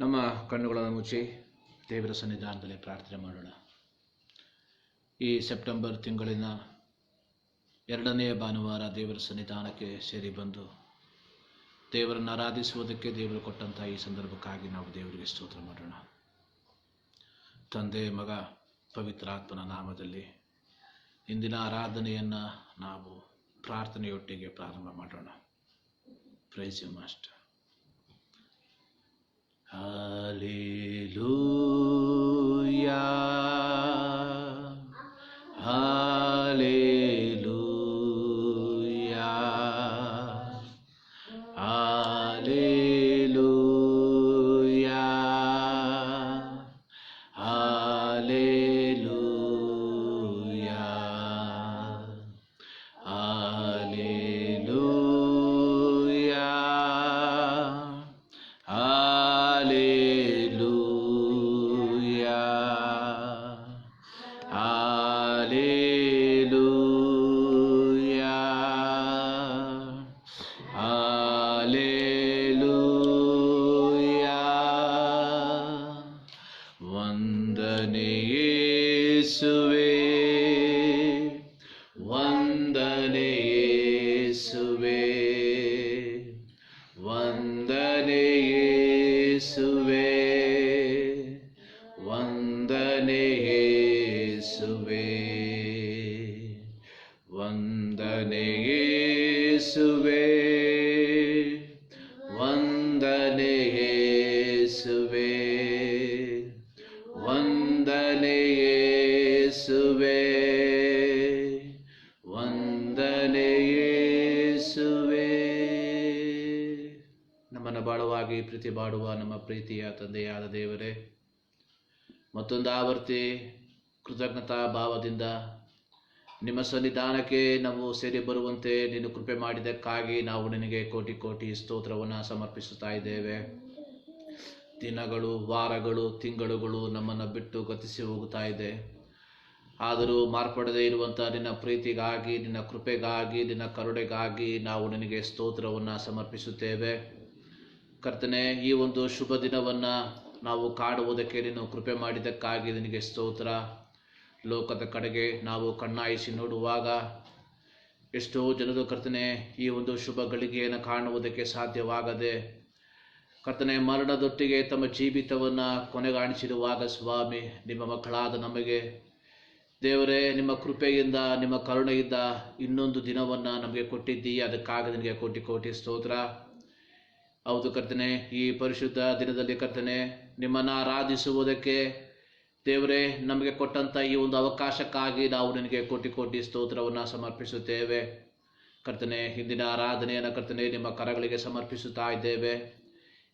ನಮ್ಮ ಕಣ್ಣುಗಳನ್ನು ಮುಚ್ಚಿ ದೇವರ ಸನ್ನಿಧಾನದಲ್ಲಿ ಪ್ರಾರ್ಥನೆ ಮಾಡೋಣ. ಈ ಸೆಪ್ಟೆಂಬರ್ ತಿಂಗಳಿನ 2ನೇ ಭಾನುವಾರ ದೇವರ ಸನ್ನಿಧಾನಕ್ಕೆ ಸೇರಿ ಬಂದು ದೇವರನ್ನು ಆರಾಧಿಸುವುದಕ್ಕೆ ದೇವರು ಕೊಟ್ಟಂಥ ಈ ಸಂದರ್ಭಕ್ಕಾಗಿ ನಾವು ದೇವರಿಗೆ ಸ್ತೋತ್ರ ಮಾಡೋಣ. ತಂದೆ, ಮಗ, ಪವಿತ್ರಾತ್ಮನ ನಾಮದಲ್ಲಿ ಇಂದಿನ ಆರಾಧನೆಯನ್ನು ನಾವು ಪ್ರಾರ್ಥನೆಯೊಟ್ಟಿಗೆ ಪ್ರಾರಂಭ ಮಾಡೋಣ. Praise you master. Hallelujah, Hallelujah, Hallelujah, Hallelujah, ವಂದನೆ ಯೇಸುವೇ, ವಂದನೆ ಯೇಸುವೇ, ವಂದನೆ ಯೇಸುವೇ, ವಂದನೆ ಯೇಸುವೇ, ವಂದನೆ ಯೇಸುವೇ, ವಂದನೆ ಯೇಸುವೇ, ವಂದನೆ ಯೇಸುವೇ, ವಂದನೆ ಯೇಸುವೇ. ನಮ್ಮನ್ನು ಬಾಳುವಾಗಿ ಪ್ರೀತಿ ಮಾಡುವ ನಮ್ಮ ಪ್ರೀತಿಯ ತಂದೆಯಾದ ದೇವರೇ, ಮತ್ತೊಂದು ಆವರ್ತಿ ಕೃತಜ್ಞತಾ ಭಾವದಿಂದ ನಿಮ್ಮ ಸನ್ನಿಧಾನಕ್ಕೆ ನಾವು ಸೇರಿ ಬರುವಂತೆ ನೀನು ಕೃಪೆ ಮಾಡಿದ್ದಕ್ಕಾಗಿ ನಾವು ನಿನಗೆ ಕೋಟಿ ಕೋಟಿ ಸ್ತೋತ್ರವನ್ನು ಸಮರ್ಪಿಸುತ್ತಾ ಇದ್ದೇವೆ. ದಿನಗಳು, ವಾರಗಳು, ತಿಂಗಳುಗಳು ನಮ್ಮನ್ನು ಬಿಟ್ಟು ಗತಿಸಿ ಹೋಗುತ್ತಾ ಇದೆ. ಆದರೂ ಮಾರ್ಪಡದೇ ಇರುವಂಥ ನಿನ್ನ ಪ್ರೀತಿಗಾಗಿ, ನಿನ್ನ ಕೃಪೆಗಾಗಿ, ನಿನ್ನ ಕರುಣೆಗಾಗಿ ನಾವು ನಿನಗೆ ಸ್ತೋತ್ರವನ್ನು ಸಮರ್ಪಿಸುತ್ತೇವೆ. ಕರ್ತನೆ, ಈ ಒಂದು ಶುಭ ದಿನವನ್ನು ನಾವು ಕಾಣುವುದಕ್ಕೆ ನೀನು ಕೃಪೆ ಮಾಡಿದ್ದಕ್ಕಾಗಿ ನಿನಗೆ ಸ್ತೋತ್ರ. ಲೋಕದ ಕಡೆಗೆ ನಾವು ಕಣ್ಣಾಯಿಸಿ ನೋಡುವಾಗ ಎಷ್ಟೋ ಜನರು ಕರ್ತನೆ ಈ ಒಂದು ಶುಭ ಗಳಿಗೆಯನ್ನು ಕಾಣುವುದಕ್ಕೆ ಸಾಧ್ಯವಾಗದೆ ಕರ್ತನೆ ಮರಣದೊಟ್ಟಿಗೆ ತಮ್ಮ ಜೀವಿತವನ್ನು ಕೊನೆಗಾಣಿಸಿರುವಾಗ ಸ್ವಾಮಿ, ನಿಮ್ಮ ಮಕ್ಕಳಾದ ನಮಗೆ ದೇವರೇ ನಿಮ್ಮ ಕೃಪೆಯಿಂದ, ನಿಮ್ಮ ಕರುಣೆಯಿಂದ ಇನ್ನೊಂದು ದಿನವನ್ನು ನಮಗೆ ಕೊಟ್ಟಿದ್ದೀಯ. ಅದಕ್ಕಾಗಿ ನಿನಗೆ ಕೋಟಿ ಕೋಟಿ ಸ್ತೋತ್ರ. ಹೌದು ಕರ್ತನೆ, ಈ ಪರಿಶುದ್ಧ ದಿನದಲ್ಲಿ ಕರ್ತನೆ ನಿಮ್ಮನ್ನು ಆರಾಧಿಸುವುದಕ್ಕೆ ದೇವರೇ ನಮಗೆ ಕೊಟ್ಟಂಥ ಈ ಒಂದು ಅವಕಾಶಕ್ಕಾಗಿ ನಾವು ನಿನಗೆ ಕೋಟಿ ಕೋಟಿ ಸ್ತೋತ್ರವನ್ನು ಸಮರ್ಪಿಸುತ್ತೇವೆ. ಕರ್ತನೆ, ಇಂದಿನ ಆರಾಧನೆಯನ್ನು ಕರ್ತನೆ ನಿಮ್ಮ ಕರಗಳಿಗೆ ಸಮರ್ಪಿಸುತ್ತಾ ಇದ್ದೇವೆ.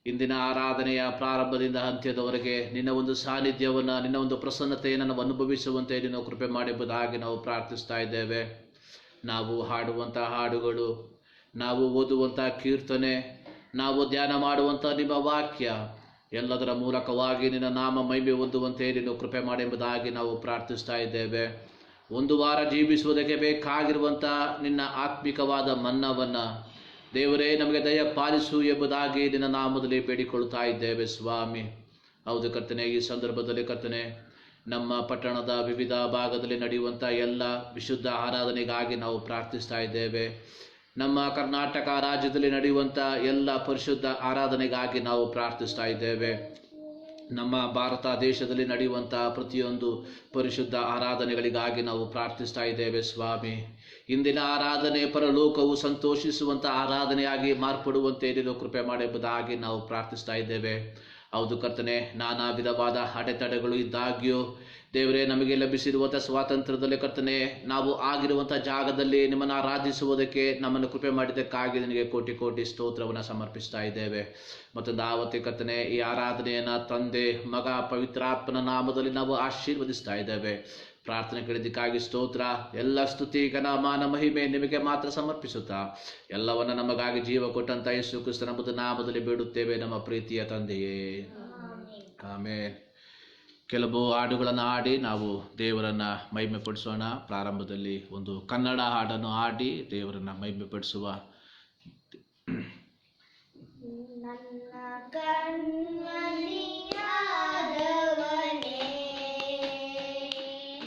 ಇಂದಿನ ಆರಾಧನೆಯ ಪ್ರಾರಂಭದಿಂದ ಅಂತ್ಯದವರೆಗೆ ನಿನ್ನ ಒಂದು ಸಾನ್ನಿಧ್ಯವನ್ನು, ನಿನ್ನ ಒಂದು ಪ್ರಸನ್ನತೆಯನ್ನು ನಾವು ಅನುಭವಿಸುವಂತೆ ನೀನು ಕೃಪೆ ಮಾಡಿರುವುದಾಗಿ ನಾವು ಪ್ರಾರ್ಥಿಸ್ತಾ ಇದ್ದೇವೆ. ನಾವು ಹಾಡುವಂಥ ಹಾಡುಗಳು, ನಾವು ಓದುವಂಥ ಕೀರ್ತನೆ, ನಾವು ಧ್ಯಾನ ಮಾಡುವಂಥ ನಿಮ್ಮ ವಾಕ್ಯ ಎಲ್ಲದರ ಮೂಲಕವಾಗಿ ನಿನ್ನ ನಾಮ ಮಹಿಮೆ ಹೊಂದುವಂತೆ ನೀನು ಕೃಪೆ ಎಂಬುದಾಗಿ ನಾವು ಪ್ರಾರ್ಥಿಸ್ತಾ ಇದ್ದೇವೆ. ಒಂದು ವಾರ ಜೀವಿಸುವುದಕ್ಕೆ ಬೇಕಾಗಿರುವಂಥ ನಿನ್ನ ಆತ್ಮಿಕವಾದ ಮನ್ನವನ್ನು ದೇವರೇ ನಮಗೆ ದಯ ಪಾಲಿಸು ಎಂಬುದಾಗಿ ನಿನ್ನ ನಾಮದಲ್ಲಿ ಬೇಡಿಕೊಳ್ಳುತ್ತಾ ಇದ್ದೇವೆ ಸ್ವಾಮಿ. ಹೌದು ಕರ್ತನೆ, ಈ ಸಂದರ್ಭದಲ್ಲಿ ಕರ್ತನೆ ನಮ್ಮ ಪಟ್ಟಣದ ವಿವಿಧ ಭಾಗದಲ್ಲಿ ನಡೆಯುವಂಥ ಎಲ್ಲ ವಿಶುದ್ಧ ಆರಾಧನೆಗಾಗಿ ನಾವು ಪ್ರಾರ್ಥಿಸ್ತಾ ಇದ್ದೇವೆ. ನಮ್ಮ ಕರ್ನಾಟಕ ರಾಜ್ಯದಲ್ಲಿ ನಡೆಯುವಂಥ ಎಲ್ಲ ಪರಿಶುದ್ಧ ಆರಾಧನೆಗಾಗಿ ನಾವು ಪ್ರಾರ್ಥಿಸ್ತಾ ಇದ್ದೇವೆ. ನಮ್ಮ ಭಾರತ ದೇಶದಲ್ಲಿ ನಡೆಯುವಂಥ ಪ್ರತಿಯೊಂದು ಪರಿಶುದ್ಧ ಆರಾಧನೆಗಳಿಗಾಗಿ ನಾವು ಪ್ರಾರ್ಥಿಸ್ತಾ ಇದ್ದೇವೆ ಸ್ವಾಮಿ. ಇಂದಿನ ಆರಾಧನೆ ಪರಲೋಕವು ಸಂತೋಷಿಸುವಂಥ ಆರಾಧನೆಯಾಗಿ ಮಾರ್ಪಡುವಂತೆ ನೀನು ಕೃಪೆ ಎಂಬುದಾಗಿ ನಾವು ಪ್ರಾರ್ಥಿಸ್ತಾ ಇದ್ದೇವೆ. ಹೌದು ಕರ್ತನೆ, ನಾನಾ ವಿಧವಾದ ಅಡೆತಡೆಗಳು ಇದ್ದಾಗ್ಯೂ ದೇವರೇ ನಮಗೆ ಲಭಿಸಿರುವಂಥ ಸ್ವಾತಂತ್ರ್ಯದಲ್ಲಿ ಕರ್ತನೆ ನಾವು ಆಗಿರುವಂಥ ಜಾಗದಲ್ಲಿ ನಿಮ್ಮನ್ನು ಆರಾಧಿಸುವುದಕ್ಕೆ ನಮ್ಮನ್ನು ಕೃಪೆ ಮಾಡಿದ್ದಕ್ಕಾಗಿ ನಿನಗೆ ಕೋಟಿ ಕೋಟಿ ಸ್ತೋತ್ರವನ್ನು ಸಮರ್ಪಿಸ್ತಾ ಇದ್ದೇವೆ. ಮತ್ತೊಂದು ಆವತ್ತಿ ಕರ್ತನೆ ಈ ಆರಾಧನೆಯನ್ನು ತಂದೆ, ಮಗ, ಪವಿತ್ರಾತ್ಮನ ನಾಮದಲ್ಲಿ ನಾವು ಆಶೀರ್ವದಿಸ್ತಾ ಇದ್ದೇವೆ. ಪ್ರಾರ್ಥನೆ ಕೇಳಿದ್ದಕ್ಕಾಗಿ ಸ್ತೋತ್ರ. ಎಲ್ಲ ಸ್ತುತಿ, ಘನ, ಮಾನ, ಮಹಿಮೆ ನಿಮಗೆ ಮಾತ್ರ ಸಮರ್ಪಿಸುತ್ತಾ ಎಲ್ಲವನ್ನ ನಮಗಾಗಿ ಜೀವ ಕೊಟ್ಟಂತ ಯೇಸು ಕ್ರಿಸ್ತನ ನಾಮದಲ್ಲಿ ಬೇಡುತ್ತೇವೆ ನಮ್ಮ ಪ್ರೀತಿಯ ತಂದೆಯೇ, ಆಮೇನ್. ಕೆಲವು ಹಾಡುಗಳನ್ನು ಹಾಡಿ ನಾವು ದೇವರನ್ನ ಮಹಿಮೆ ಪಡಿಸೋಣ. ಪ್ರಾರಂಭದಲ್ಲಿ ಒಂದು ಕನ್ನಡ ಹಾಡನ್ನು ಹಾಡಿ ದೇವರನ್ನ ಮಹಿಮೆ ಪಡಿಸುವ. ನನ್ನ ಕಣ್ಮಣಿಯಾದವನೇ,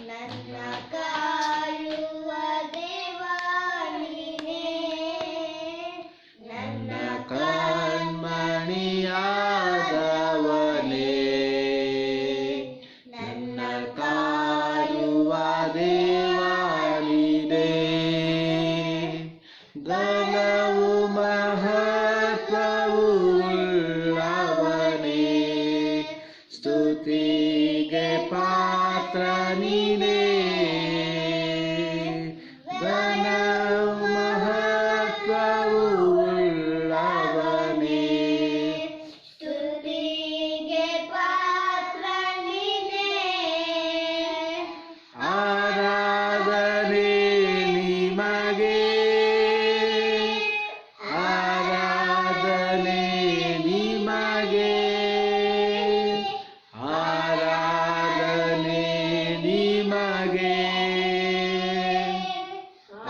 ನನ್ನ ಕಾಯುವ ದೇವ ನೀನೇ, ನನ್ನ ಕಣ್ಮಣಿಯಾದವನೇ, ನನ್ನ ಕಾಯುವ ದೇವ ನೀನೇ. ಘನವು ಮಹತ್ವವು ಉಳ್ಳವನೇ, ಸ್ತುತಿಗೆ ಪಾತ್ರ ನೀನೇ. ಘನವು ಮಹತ್ವವು ಉಳ್ಳವನೇ, ಸ್ತುತಿಗೆ ಪಾತ್ರ ನೀನೇ. ಆರಾಧನೆ ನಿಮಗೆ, ಆರಾಧನೆ ನಿಮಗೆ, ಆರಾಧನೆ ನಿಮಗೆ,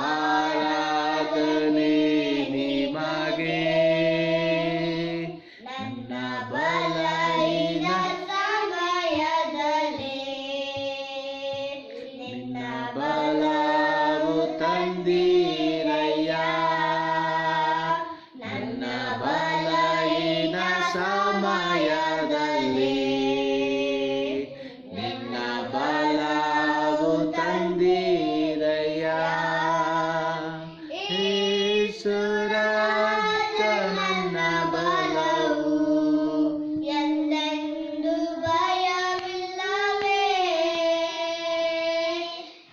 ಆರಾಧನೆ ನಿಮಗೆ. ನನ್ನ ಬಲಹೀನ ಸಮಯದಲ್ಲಿ ನಿನ್ನ ಬಲವು ತಂದೀರಯ್ಯ. ನನ್ನ ಬಲಹೀನ ಸಮಯದಲ್ಲಿ ನಿನ್ನ ಬಲವು ತಂದೀರಯ್ಯ. ಯೇಸುರಾಜ ನನ್ನ ಬಲವು, ಎಂದೆಂದು ಭಯವಿಲ್ಲವೇ.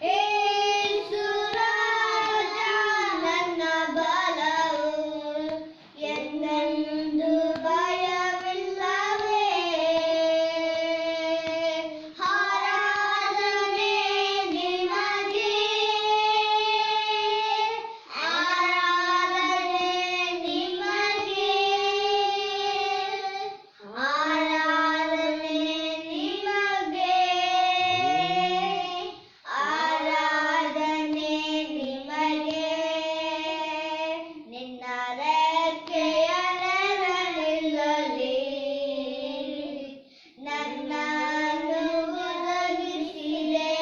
ಯೇಸು ರಾಜ ನನ್ನ ಬಲವು, ಎಂದೆಂದು ಭಯವಿಲ್ಲವೇ. ಆರಾಧನೆ ನಿಮಗೆ, ಆರಾಧನೆ ನಿಮಗೆ, ಆರಾಧನೆ ನಿಮಗೆ, ಆರಾಧನೆ ನಿಮಗೆ. ನಿನ್ನ ರೆಕ್ಕೆಯ ನೆರಳಿನಲ್ಲಿ ನನ್ನನ್ನು ಒದಗಿಸಿದೆ.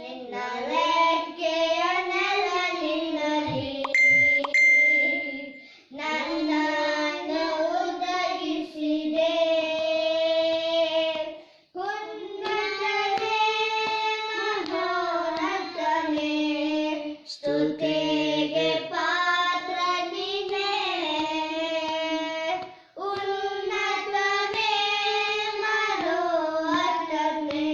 ನಿನ್ನ ರೆಕ್ಕೆಯ ನೆರಳಿನಲ್ಲಿ ನನ್ನನ್ನು ಒದಗಿಸಿದೆ. ಉನ್ನತನೇ ಮಹೋನ್ನತನೇ, ಸ್ತುತಿಗೆ ಪಾತ್ರ ನೀನೇ. ಉನ್ನತನೇ ಮಹೋನ್ನತನೇ,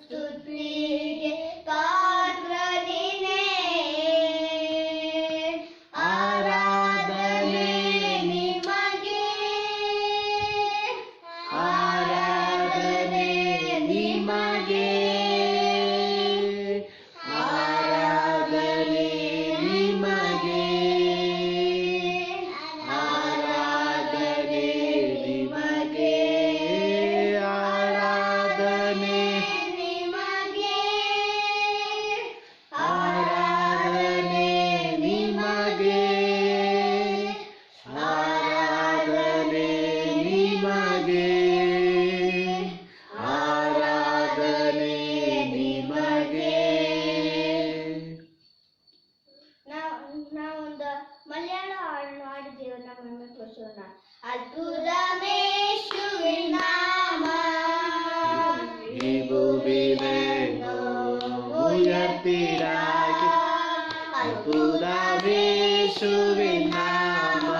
ಸ್ತುತಿಗೆ ಪಾತ್ರ ನೀನೇ. ಆರಾಧನೆ ನಿಮಗೆ, ಆರಾಧನೆ ನಿಮಗೆ, ಆರಾಧನೆ ನಿಮಗೆ, ಆರಾಧನೆ ನಿಮಗೆ, ಆರಾಧನೆ ನಿಮಗೆ, ಆರಾಧನೆ ನಿಮಗೆ, ಆರಾಧನೆ ನಿಮಗೆ, ಆರಾಧನೆ ನಿಮಗೆ. ನಾವೊಂದು ಮಲಯಾಳ ಹಾಡನ್ನು ಹಾಡಿದ್ದೇವೆ. ನಮ್ಮನ್ನು ತೋರಿಸೋಣ. ಅದ್ಭುತಮೇಶುವಿನ ನಾಮ ಈ ಭೂಮಿಯನ್ನು ಉಯರ್ತಿರಾಗಿ, ಅದ್ಭುತವೇಶುವಿನ ನಾಮ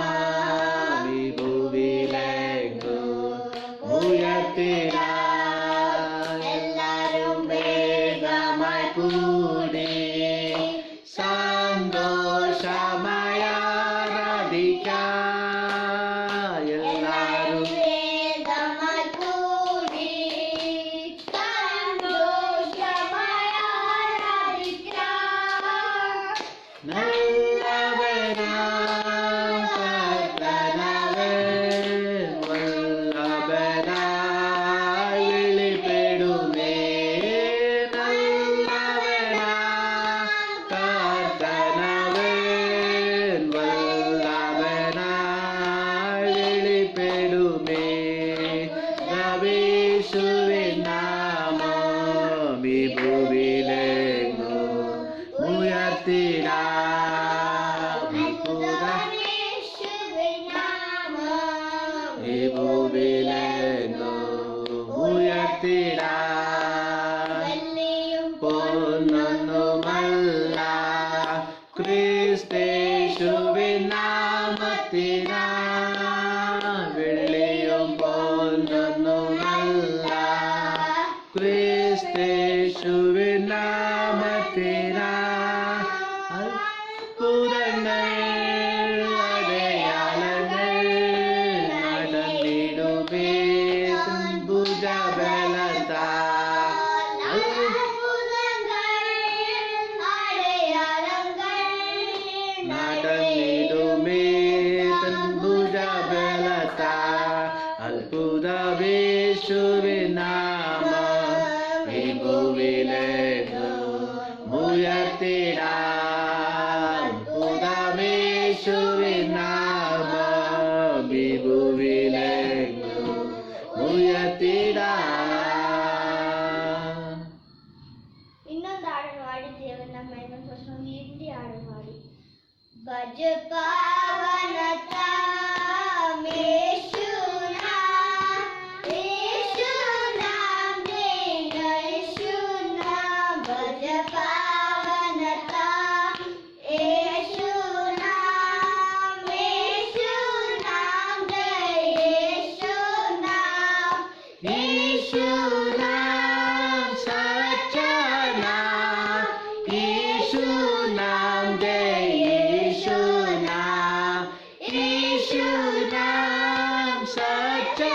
ಈ ಭೂಮಿಯನ್ನು ಉಯರ್ತಿರ. ಎಲ್ಲರೂ ಬೇಗമായി ಕೂಡಿ ಸಂತೋಷಮಯ ರಾಧಿಕ. ಎಲ್ಲರೂ ವೇದಮಯ ಕೂಡಿ ಸಂತೋಷಮಯ ರಾಧಿಕ. ನಲ್ಲವನ ಕರ್ತನವೇ, ವಲ್ಲಭನ ಇಳಿಪೆಡುವೆ. ನಲ್ಲವನ ಕರ್ತನವೇ, ವಲ್ಲಭನ ഭൂവിലെങ്ങും ഉയർത്തിടാൻ പൊന്നൊന്നുമല്ല ക്രിസ്തേശുവിൻ നാമത്തിനാൽ വെള്ളിയും പൊന്നൊന്നുമല്ല ക്രിസ്തേശുവിൻ നാമത്തിനാൽ അത്ഭുതങ്ങൾ അടയാളങ്ങൾ നടന്നിടുമേ ഭുജബലത്താൽ നടന്നിടുമേ ഭുജബലത്താൽ അത്ഭുതമേശുവിൻ നാമം ഈ ഭൂവിലെങ്ങും ഉയർത്തിടാൻ അത്ഭുതമേശുവിൻ നാമം ഈ ഭൂവിലെങ്ങും ഉയർത്തിടാൻ. ಇನ್ನೊಂದು ಹಾಡನ್ನು ಹಾಡಿ ದೇವರ ಮಹಿಮೆ ಪಡಿಸೋಣ. ಹಿಂದಿ ಹಾಡು ಹಾಡಿ. ಭಜ ಪಾವನತಾ ಯೇಸು ನಾಮ ಯೇಸು ನಾಮ ಯೇಸು ನಾಮ ಭಜ ಪಾವನತಾ ಯೇಸು ನಾಮ ಯೇಸು ನಾಮ ಯೇಸು ನಾಮ ಯೇಸು ನಾಮ ಸಚ್ಚಾ ನಾಮ ಯೇಸು ನಾಮ ಜಯ ಯೇಸು ನಾಮ ಯೇಸು ನಾಮ ಸಚ್ಚಾ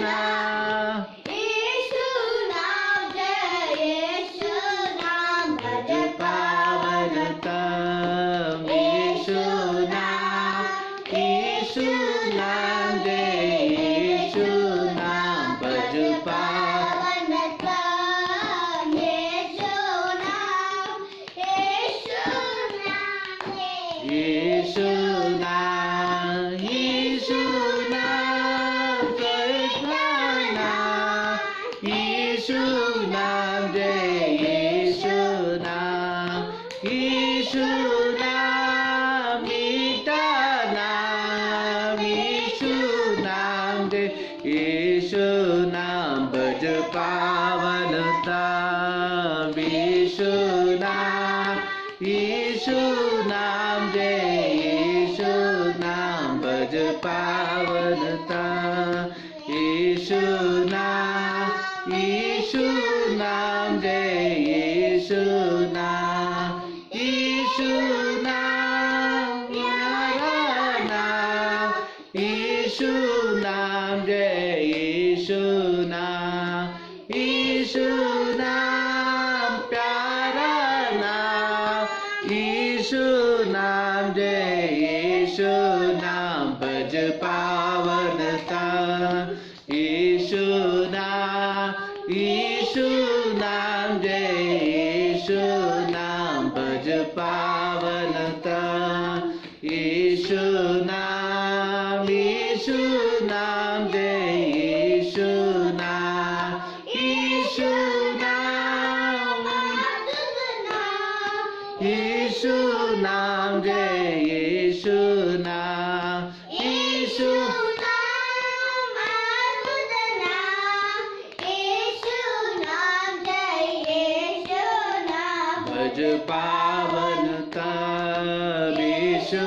ನಾಮ ಯೇಸು ನಾಮ ಜಯ ಯೇಸು ನಾಮ ಭಜ ಪಾವನತಾ ಯೇಸು ನಾಮ ಯೇಸು ನಾಮ ಜಯ ಯೇಸು ನಾಮ ಭಜ ಪಾವನತಾ ಯೇಸು ನಾಮ ಯೇಸು ನಾಮ ಯೇಸು ನಾಮ ಯೇಸು ನಾಮ ಕೃಷ್ಣ ಯೇಸು ನಾಮ ಜಯ ಯೇಸು ನಾಮ ಯೇಸು ನಾಮ ಮೀಠಾ ನಾಮ ಯೇಸು ನಾಮ ಜಯ ಯೇಸು ನಾಮ ಭಜ ಪಾವನತಾ ಯೇಸು ನಾಮ ಯೇಸು ನಾಮ ಜಯ ಯೇಸು ನಾಮ ಭಜ ಪಾವನತಾ ಯೇಸು ನಾಮ ಯೇಸು ನಾಮ ಜಯ ಯೇಸು ನಾಮ ಯೇಸು ನಾಮ ಪ್ಯಾರಾ ನಾಮ ಯೇಸು ನಾಮ ಜಯ ಯೇಸು ನಾಮ ಯೇಸು ನಾಮ ಪ್ಯಾರಾ ನಾಮ ಯೇಸು ನಾಮ ಜಯ ಯೇಸು ನಾಮ ಭಜ ಪಾವನತಾ ಯೇಸು ನಾಮ ಯೇಸು ನಾಮ ಜಯ ಯೇಸು ನಾಮ ಭಜ ಪಾವನತಾ ಯೇಸು ನಾಮ ಯೇಸು ನಾಮ ಜಯ ಯೇಸು ನಾಮ ಯೇಸು ನಾಮ ಯೇಸು ನಾಮ ಜಯ ಯೇಸು ನಾಮ ಯೇಸು ಭಜ ಪಾವನತಾ ಯೇಸು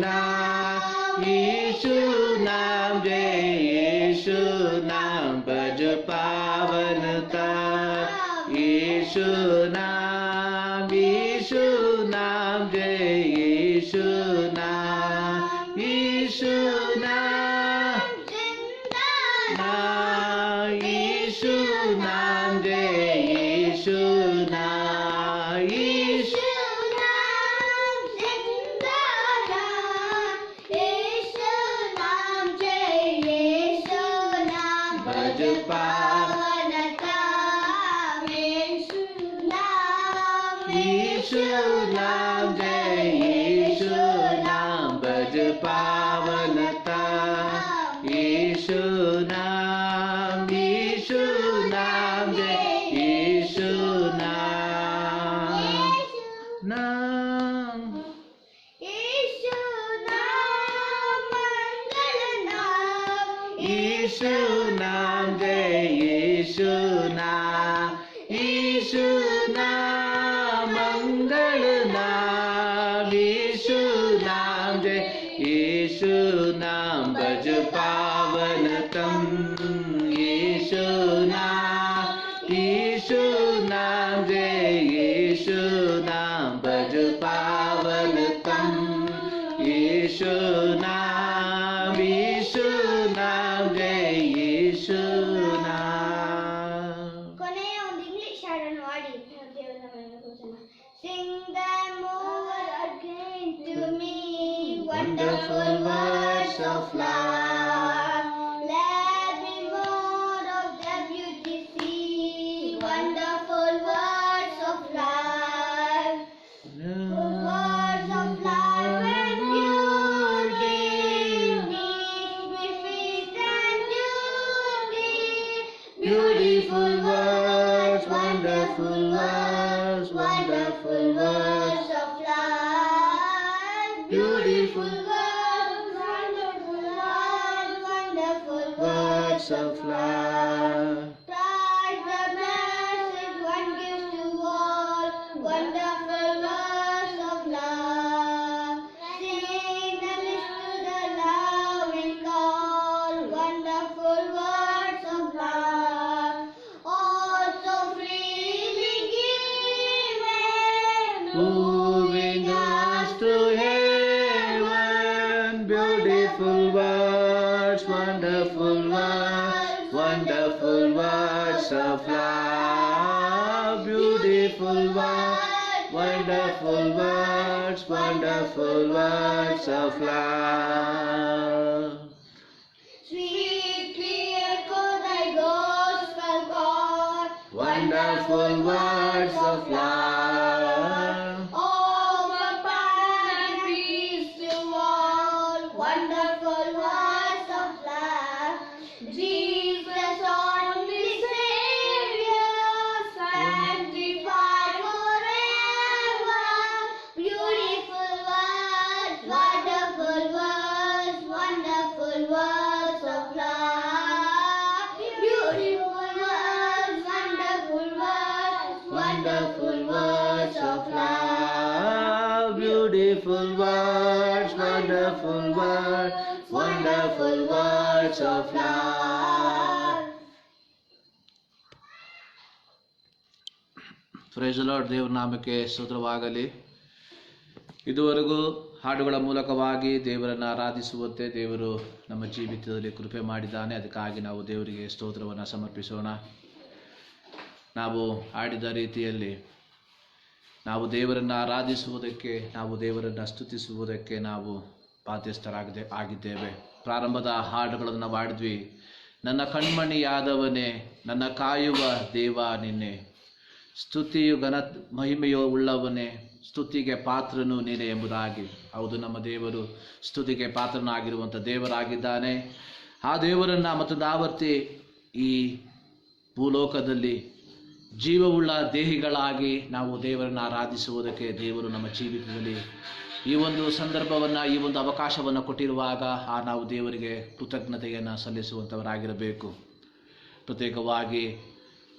ನಾಮ ಯೇಸು ನಾಮ ಜಯ ಯೇಸು ನಾಮ ಭಜ ಪಾವನತಾ ಯೇಸು ನಾಮ ಯೇಸು ನಾಮ ಜಯ ಯೇಸು ನಾಮ ಯೇಸು ನಾಮ ಯೇಸು ನಾಮ ಜಯ ಯೇಸು ನಾಮ ಯೇಸು ಭಜ ಪಾವನತಾ ಯೇಸು ನಾಮ ಯೇಸು ನಾಮ ಜಯ ಯೇಸು ನಾಮ ಭಜ ಪಾವನತಾ ಯೇಸು ನಾಮ ಯೇಸು ನಾಮ ಜಯ ಯೇಸು ನಾಮ ನಾಮ ಯೇಸು ನಾಮ ಮಂಗಳ ನಾಮ यीशु नाम जय यीशु नाम, यीशु नाम मंगल नाम, यीशु नाम जय यीशु नाम भज पावन तम, यीशु नाम जय यीशु नाम भज पावन तम, यीशु नाम जय यीशु नाम. ಕೊನೆಯ ಒಂದು ಇಂಗ್ಲಿಷ್ ಹಾಡನ್ನು ಹಾಡಿ ದೇವರ ನಾಮವನ್ನು ಸ್ತೋತ್ರ. Sing them over again to me, wonderful words of love. Let me more of the beauty see, wonderful words of love. Words of life and beauty, teach me faith and duty. Beautiful words, wonderful words, wonderful words of love. Beautiful words, wonderful words, wonderful Words of love. Christ the message one gives to all, wonderful words of love. Sing them to the loving call, wonderful words of love. Also freely given, Moving us to heaven, beautiful words, wonderful words, wonderful words of love, beautiful words, wonderful words, wonderful words of love. sweetly echo thy gospel call, Wonderful words of love. Over power and peace to all, wonderful words of love. Jesus only Savior, sanctified forever. Beautiful words, wonderful words, wonderful words of love. Beautiful words, wonderful words, Wonderful words of love, beautiful words, wonderful words, wonderful words of love. Praise the Lord. ದೇವರ ನಾಮಕ್ಕೆ ಸ್ತೋತ್ರವಾಗಲಿ. ಇದುವರೆಗೂ ಹಾಡುಗಳ ಮೂಲಕವಾಗಿ ದೇವರನ್ನು ಆರಾಧಿಸುವಂತೆ ದೇವರು ನಮ್ಮ ಜೀವಿತದಲ್ಲಿ ಕೃಪೆ ಮಾಡಿದ್ದಾನೆ. ಅದಕ್ಕಾಗಿ ನಾವು ದೇವರಿಗೆ ಸ್ತೋತ್ರವನ್ನು ಸಮರ್ಪಿಸೋಣ. ನಾವು ಆಡಿದ ರೀತಿಯಲ್ಲಿ ನಾವು ದೇವರನ್ನು ಆರಾಧಿಸುವುದಕ್ಕೆ, ನಾವು ದೇವರನ್ನು ಸ್ತುತಿಸುವುದಕ್ಕೆ ನಾವು ಆಗಿದ್ದೇವೆ. ಪ್ರಾರಂಭದ ಹಾಡುಗಳನ್ನು ನಾವು ಆಡಿದ್ವಿ. ನನ್ನ ಕಣ್ಮಣಿಯಾದವನೇ, ನನ್ನ ಕಾಯುವ ದೇವ ನಿನ್ನೆ, ಸ್ತುತಿಯು ಘನ ಮಹಿಮೆಯು ಉಳ್ಳವನೇ, ಸ್ತುತಿಗೆ ಪಾತ್ರನು ನೀನೆ ಎಂಬುದಾಗಿ. ಹೌದು, ನಮ್ಮ ದೇವರು ಸ್ತುತಿಗೆ ಪಾತ್ರನಾಗಿರುವಂಥ ದೇವರಾಗಿದ್ದಾನೆ. ಆ ದೇವರನ್ನು ಮತ್ತೊಂದು ಆವರ್ತಿ ಈ ಭೂಲೋಕದಲ್ಲಿ ಜೀವವುಳ್ಳ ದೇಹಿಗಳಾಗಿ ನಾವು ದೇವರನ್ನು ಆರಾಧಿಸುವುದಕ್ಕೆ ದೇವರು ನಮ್ಮ ಜೀವಿತದಲ್ಲಿ ಈ ಒಂದು ಸಂದರ್ಭವನ್ನು, ಈ ಒಂದು ಅವಕಾಶವನ್ನು ಕೊಟ್ಟಿರುವಾಗ ನಾವು ದೇವರಿಗೆ ಕೃತಜ್ಞತೆಯನ್ನು ಸಲ್ಲಿಸುವಂಥವರಾಗಿರಬೇಕು. ಪ್ರತ್ಯೇಕವಾಗಿ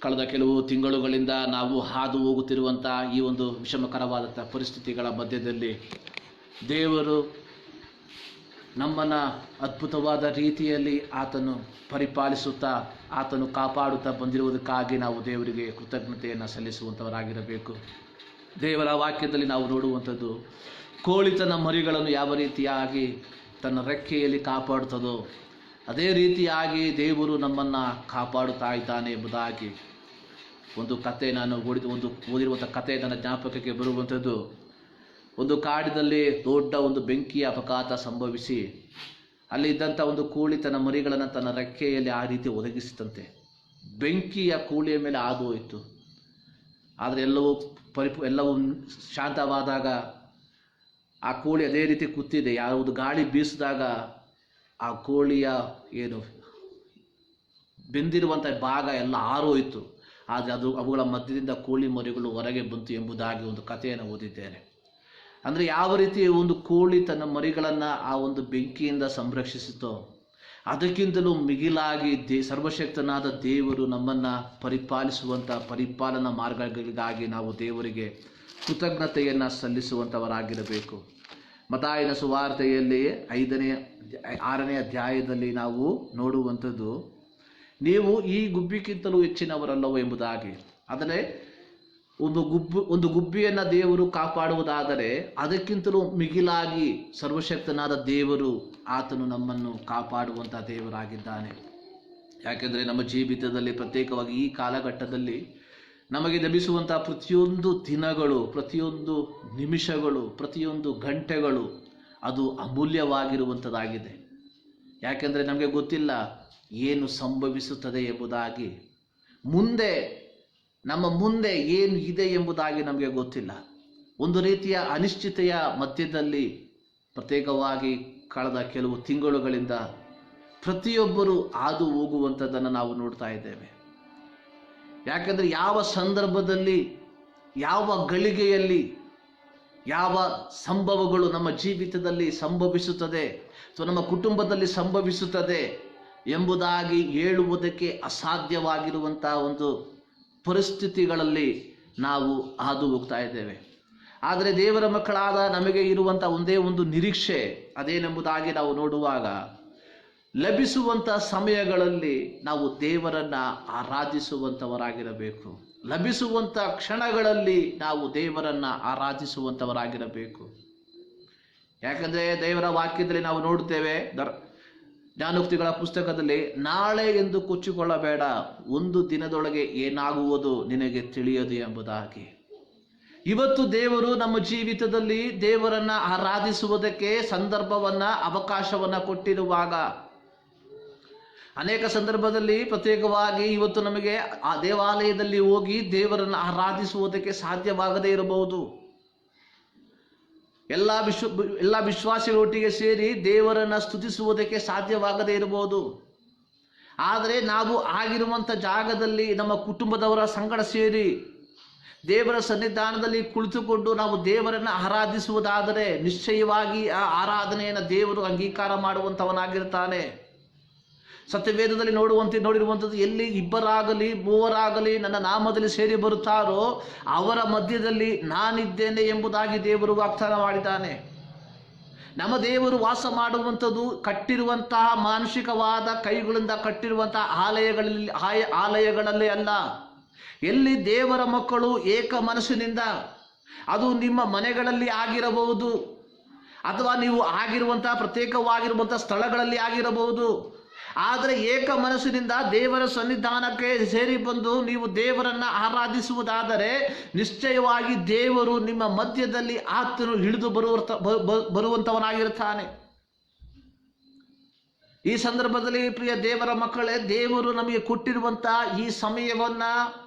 ಕಳೆದ ಕೆಲವು ತಿಂಗಳುಗಳಿಂದ ನಾವು ಹಾದು ಹೋಗುತ್ತಿರುವಂಥ ಈ ಒಂದು ವಿಷಮಕರವಾದಂಥ ಪರಿಸ್ಥಿತಿಗಳ ಮಧ್ಯದಲ್ಲಿ ದೇವರು ನಮ್ಮನ್ನು ಅದ್ಭುತವಾದ ರೀತಿಯಲ್ಲಿ ಆತನು ಪರಿಪಾಲಿಸುತ್ತಾ, ಆತನು ಕಾಪಾಡುತ್ತಾ ಬಂದಿರುವುದಕ್ಕಾಗಿ ನಾವು ದೇವರಿಗೆ ಕೃತಜ್ಞತೆಯನ್ನು ಸಲ್ಲಿಸುವಂಥವರಾಗಿರಬೇಕು. ದೇವರ ವಾಕ್ಯದಲ್ಲಿ ನಾವು ನೋಡುವಂಥದ್ದು, ಕೋಳಿ ತನ್ನ ಮರಿಗಳನ್ನು ಯಾವ ರೀತಿಯಾಗಿ ತನ್ನ ರೆಕ್ಕೆಯಲ್ಲಿ ಕಾಪಾಡುತ್ತದೋ ಅದೇ ರೀತಿಯಾಗಿ ದೇವರು ನಮ್ಮನ್ನು ಕಾಪಾಡುತ್ತಾ ಇದ್ದಾನೆ ಎಂಬುದಾಗಿ ಒಂದು ಕತೆ ನಾನು ಓದಿರುವಂಥ ಕತೆ ನನ್ನ ಜ್ಞಾಪಕಕ್ಕೆ ಬರುವಂಥದ್ದು. ಒಂದು ಕಾಡಿನಲ್ಲಿ ದೊಡ್ಡ ಒಂದು ಬೆಂಕಿಯ ಅಪಘಾತ ಸಂಭವಿಸಿ ಅಲ್ಲಿ ಇದ್ದಂಥ ಒಂದು ಕೋಳಿ ತನ್ನ ಮರಿಗಳನ್ನು ತನ್ನ ರೆಕ್ಕೆಯಲ್ಲಿ ಆ ರೀತಿ ಒದಗಿಸಿತಂತೆ. ಬೆಂಕಿಯ ಕೋಳಿಯ ಮೇಲೆ ಹಾದು ಹೋಯಿತು. ಆದರೆ ಎಲ್ಲವೂ ಶಾಂತವಾದಾಗ ಆ ಕೋಳಿ ಅದೇ ರೀತಿ ಕೂತಿದೆ. ಯಾವುದು ಗಾಳಿ ಬೀಸಿದಾಗ ಆ ಕೋಳಿಯ ಬೆಂದಿರುವಂಥ ಭಾಗ ಎಲ್ಲ ಆರೋಯಿತು. ಆದರೆ ಅವುಗಳ ಮಧ್ಯದಿಂದ ಕೋಳಿ ಮರಿಗಳು ಹೊರಗೆ ಬಂತು ಎಂಬುದಾಗಿ ಒಂದು ಕಥೆಯನ್ನು ಓದಿದ್ದೇನೆ. ಅಂದರೆ ಯಾವ ರೀತಿ ಒಂದು ಕೋಳಿ ತನ್ನ ಮರಿಗಳನ್ನು ಆ ಒಂದು ಬೆಂಕಿಯಿಂದ ಸಂರಕ್ಷಿಸಿತೋ ಅದಕ್ಕಿಂತಲೂ ಮಿಗಿಲಾಗಿ ಸರ್ವಶಕ್ತನಾದ ದೇವರು ನಮ್ಮನ್ನು ಪರಿಪಾಲಿಸುವಂಥ ಪರಿಪಾಲನಾ ಮಾರ್ಗಗಳಿಗಾಗಿ ನಾವು ದೇವರಿಗೆ ಕೃತಜ್ಞತೆಯನ್ನು ಸಲ್ಲಿಸುವಂಥವರಾಗಿರಬೇಕು. ಮತ್ತಾಯನ ಸುವಾರ್ತೆಯಲ್ಲಿ 6ನೇ ಅಧ್ಯಾಯದಲ್ಲಿ ನಾವು ನೋಡುವಂಥದ್ದು, ನೀವು ಈ ಗುಬ್ಬಿಗಿಂತಲೂ ಹೆಚ್ಚಿನವರಲ್ಲವೋ ಎಂಬುದಾಗಿ. ಆದರೆ ಒಂದು ಗುಬ್ಬಿಯನ್ನು ದೇವರು ಕಾಪಾಡುವುದಾದರೆ ಅದಕ್ಕಿಂತಲೂ ಮಿಗಿಲಾಗಿ ಸರ್ವಶಕ್ತನಾದ ದೇವರು, ಆತನು ನಮ್ಮನ್ನು ಕಾಪಾಡುವಂಥ ದೇವರಾಗಿದ್ದಾನೆ. ಯಾಕೆಂದರೆ ನಮ್ಮ ಜೀವಿತದಲ್ಲಿ ಪ್ರತ್ಯೇಕವಾಗಿ ಈ ಕಾಲಘಟ್ಟದಲ್ಲಿ ನಮಗೆ ಲಭಿಸುವಂಥ ಪ್ರತಿಯೊಂದು ದಿನಗಳು, ಪ್ರತಿಯೊಂದು ನಿಮಿಷಗಳು, ಪ್ರತಿಯೊಂದು ಗಂಟೆಗಳು ಅದು ಅಮೂಲ್ಯವಾಗಿರುವಂಥದ್ದಾಗಿದೆ. ಯಾಕೆಂದರೆ ನಮಗೆ ಗೊತ್ತಿಲ್ಲ ಏನು ಸಂಭವಿಸುತ್ತದೆ ಎಂಬುದಾಗಿ, ನಮ್ಮ ಮುಂದೆ ಏನು ಇದೆ ಎಂಬುದಾಗಿ ನಮಗೆ ಗೊತ್ತಿಲ್ಲ. ಒಂದು ರೀತಿಯ ಅನಿಶ್ಚಿತೆಯ ಮಧ್ಯದಲ್ಲಿ ಪ್ರತ್ಯೇಕವಾಗಿ ಕಳೆದ ಕೆಲವು ತಿಂಗಳುಗಳಿಂದ ಪ್ರತಿಯೊಬ್ಬರು ಹಾದು ಹೋಗುವಂಥದ್ದನ್ನು ನಾವು ನೋಡ್ತಾ ಇದ್ದೇವೆ. ಯಾಕೆಂದರೆ ಯಾವ ಸಂದರ್ಭದಲ್ಲಿ, ಯಾವ ಗಳಿಗೆಯಲ್ಲಿ, ಯಾವ ಸಂಭವಗಳು ನಮ್ಮ ಜೀವಿತದಲ್ಲಿ ಸಂಭವಿಸುತ್ತದೆ ಅಥವಾ ನಮ್ಮ ಕುಟುಂಬದಲ್ಲಿ ಸಂಭವಿಸುತ್ತದೆ ಎಂಬುದಾಗಿ ಹೇಳುವುದಕ್ಕೆ ಅಸಾಧ್ಯವಾಗಿರುವಂಥ ಒಂದು ಪರಿಸ್ಥಿತಿಗಳಲ್ಲಿ ನಾವು ಹಾದು ಹೋಗ್ತಾ ಇದ್ದೇವೆ. ಆದರೆ ದೇವರ ಮಕ್ಕಳಾದ ನಮಗೆ ಇರುವಂಥ ಒಂದೇ ಒಂದು ನಿರೀಕ್ಷೆ ಅದೇನೆಂಬುದಾಗಿ ನಾವು ನೋಡುವಾಗ, ಲಭಿಸುವಂಥ ಸಮಯಗಳಲ್ಲಿ ನಾವು ದೇವರನ್ನು ಆರಾಧಿಸುವಂಥವರಾಗಿರಬೇಕು. ಲಭಿಸುವಂಥ ಕ್ಷಣಗಳಲ್ಲಿ ನಾವು ದೇವರನ್ನು ಆರಾಧಿಸುವಂಥವರಾಗಿರಬೇಕು. ಯಾಕಂದರೆ ದೇವರ ವಾಕ್ಯದಲ್ಲಿ ನಾವು ನೋಡುತ್ತೇವೆ, ಜ್ಞಾನೋಕ್ತಿಗಳ ಪುಸ್ತಕದಲ್ಲಿ, ನಾಳೆ ಎಂದು ಕೊಚ್ಚಿಕೊಳ್ಳಬೇಡ, ಒಂದು ದಿನದೊಳಗೆ ಏನಾಗುವುದು ನಿನಗೆ ತಿಳಿಯದು ಎಂಬುದಾಗಿ. ಇವತ್ತು ದೇವರು ನಮ್ಮ ಜೀವಿತದಲ್ಲಿ ದೇವರನ್ನು ಆರಾಧಿಸುವುದಕ್ಕೆ ಸಂದರ್ಭವನ್ನು, ಅವಕಾಶವನ್ನು ಕೊಟ್ಟಿರುವಾಗ, ಅನೇಕ ಸಂದರ್ಭದಲ್ಲಿ ಪ್ರತ್ಯೇಕವಾಗಿ ಇವತ್ತು ನಮಗೆ ಆ ದೇವಾಲಯದಲ್ಲಿ ಹೋಗಿ ದೇವರನ್ನು ಆರಾಧಿಸುವುದಕ್ಕೆ ಸಾಧ್ಯವಾಗದೇ ಇರಬಹುದು. ಎಲ್ಲ ವಿಶ್ವಾಸಿಗಳೊಟ್ಟಿಗೆ ಸೇರಿ ದೇವರನ್ನು ಸ್ತುತಿಸುವುದಕ್ಕೆ ಸಾಧ್ಯವಾಗದೇ ಇರಬಹುದು. ಆದರೆ ನಾವು ಆಗಿರುವಂಥ ಜಾಗದಲ್ಲಿ ನಮ್ಮ ಕುಟುಂಬದವರ ಸಂಗಡ ಸೇರಿ ದೇವರ ಸನ್ನಿಧಾನದಲ್ಲಿ ಕುಳಿತುಕೊಂಡು ನಾವು ದೇವರನ್ನು ಆರಾಧಿಸುವುದಾದರೆ ನಿಶ್ಚಯವಾಗಿ ಆ ಆರಾಧನೆಯನ್ನು ದೇವರು ಅಂಗೀಕಾರ ಮಾಡುವಂಥವನಾಗಿರ್ತಾನೆ. ಸತ್ಯವೇದದಲ್ಲಿ ನೋಡಿರುವಂಥದ್ದು, ಎಲ್ಲಿ ಇಬ್ಬರಾಗಲಿ ಮೂವರಾಗಲಿ ನನ್ನ ನಾಮದಲ್ಲಿ ಸೇರಿ ಬರುತ್ತಾರೋ ಅವರ ಮಧ್ಯದಲ್ಲಿ ನಾನಿದ್ದೇನೆ ಎಂಬುದಾಗಿ ದೇವರು ವಾಗ್ದಾನ ಮಾಡಿದ್ದಾನೆ. ನಮ್ಮ ದೇವರು ವಾಸ ಮಾಡುವಂಥದ್ದು ಕಟ್ಟಿರುವಂತಹ ಮಾನಸಿಕವಾದ ಕೈಗಳಿಂದ ಕಟ್ಟಿರುವಂತಹ ಆಲಯಗಳಲ್ಲಿ ಅಲ್ಲ. ಎಲ್ಲಿ ದೇವರ ಮಕ್ಕಳು ಏಕ ಮನಸ್ಸಿನಿಂದ, ಅದು ನಿಮ್ಮ ಮನೆಗಳಲ್ಲಿ ಆಗಿರಬಹುದು ಅಥವಾ ನೀವು ಆಗಿರುವಂತಹ ಪ್ರತ್ಯೇಕವಾಗಿರುವಂಥ ಸ್ಥಳಗಳಲ್ಲಿ ಆಗಿರಬಹುದು. ಆದರೆ ಏಕ ಮನಸ್ಸಿನಿಂದ ದೇವರ ಸನ್ನಿಧಾನಕ್ಕೆ ಸೇರಿ ಬಂದು ನೀವು ದೇವರನ್ನು ಆರಾಧಿಸುವುದಾದರೆ ನಿಶ್ಚಯವಾಗಿ ದೇವರು ನಿಮ್ಮ ಮಧ್ಯದಲ್ಲಿ ಆತನು ಇಳಿದು ಬರುವಂಥವನಾಗಿರ್ತಾನೆ. ಈ ಸಂದರ್ಭದಲ್ಲಿ ಪ್ರಿಯ ದೇವರ ಮಕ್ಕಳೇ, ದೇವರು ನಮಗೆ ಕೊಟ್ಟಿರುವಂಥ ಈ ಸಮಯವನ್ನು,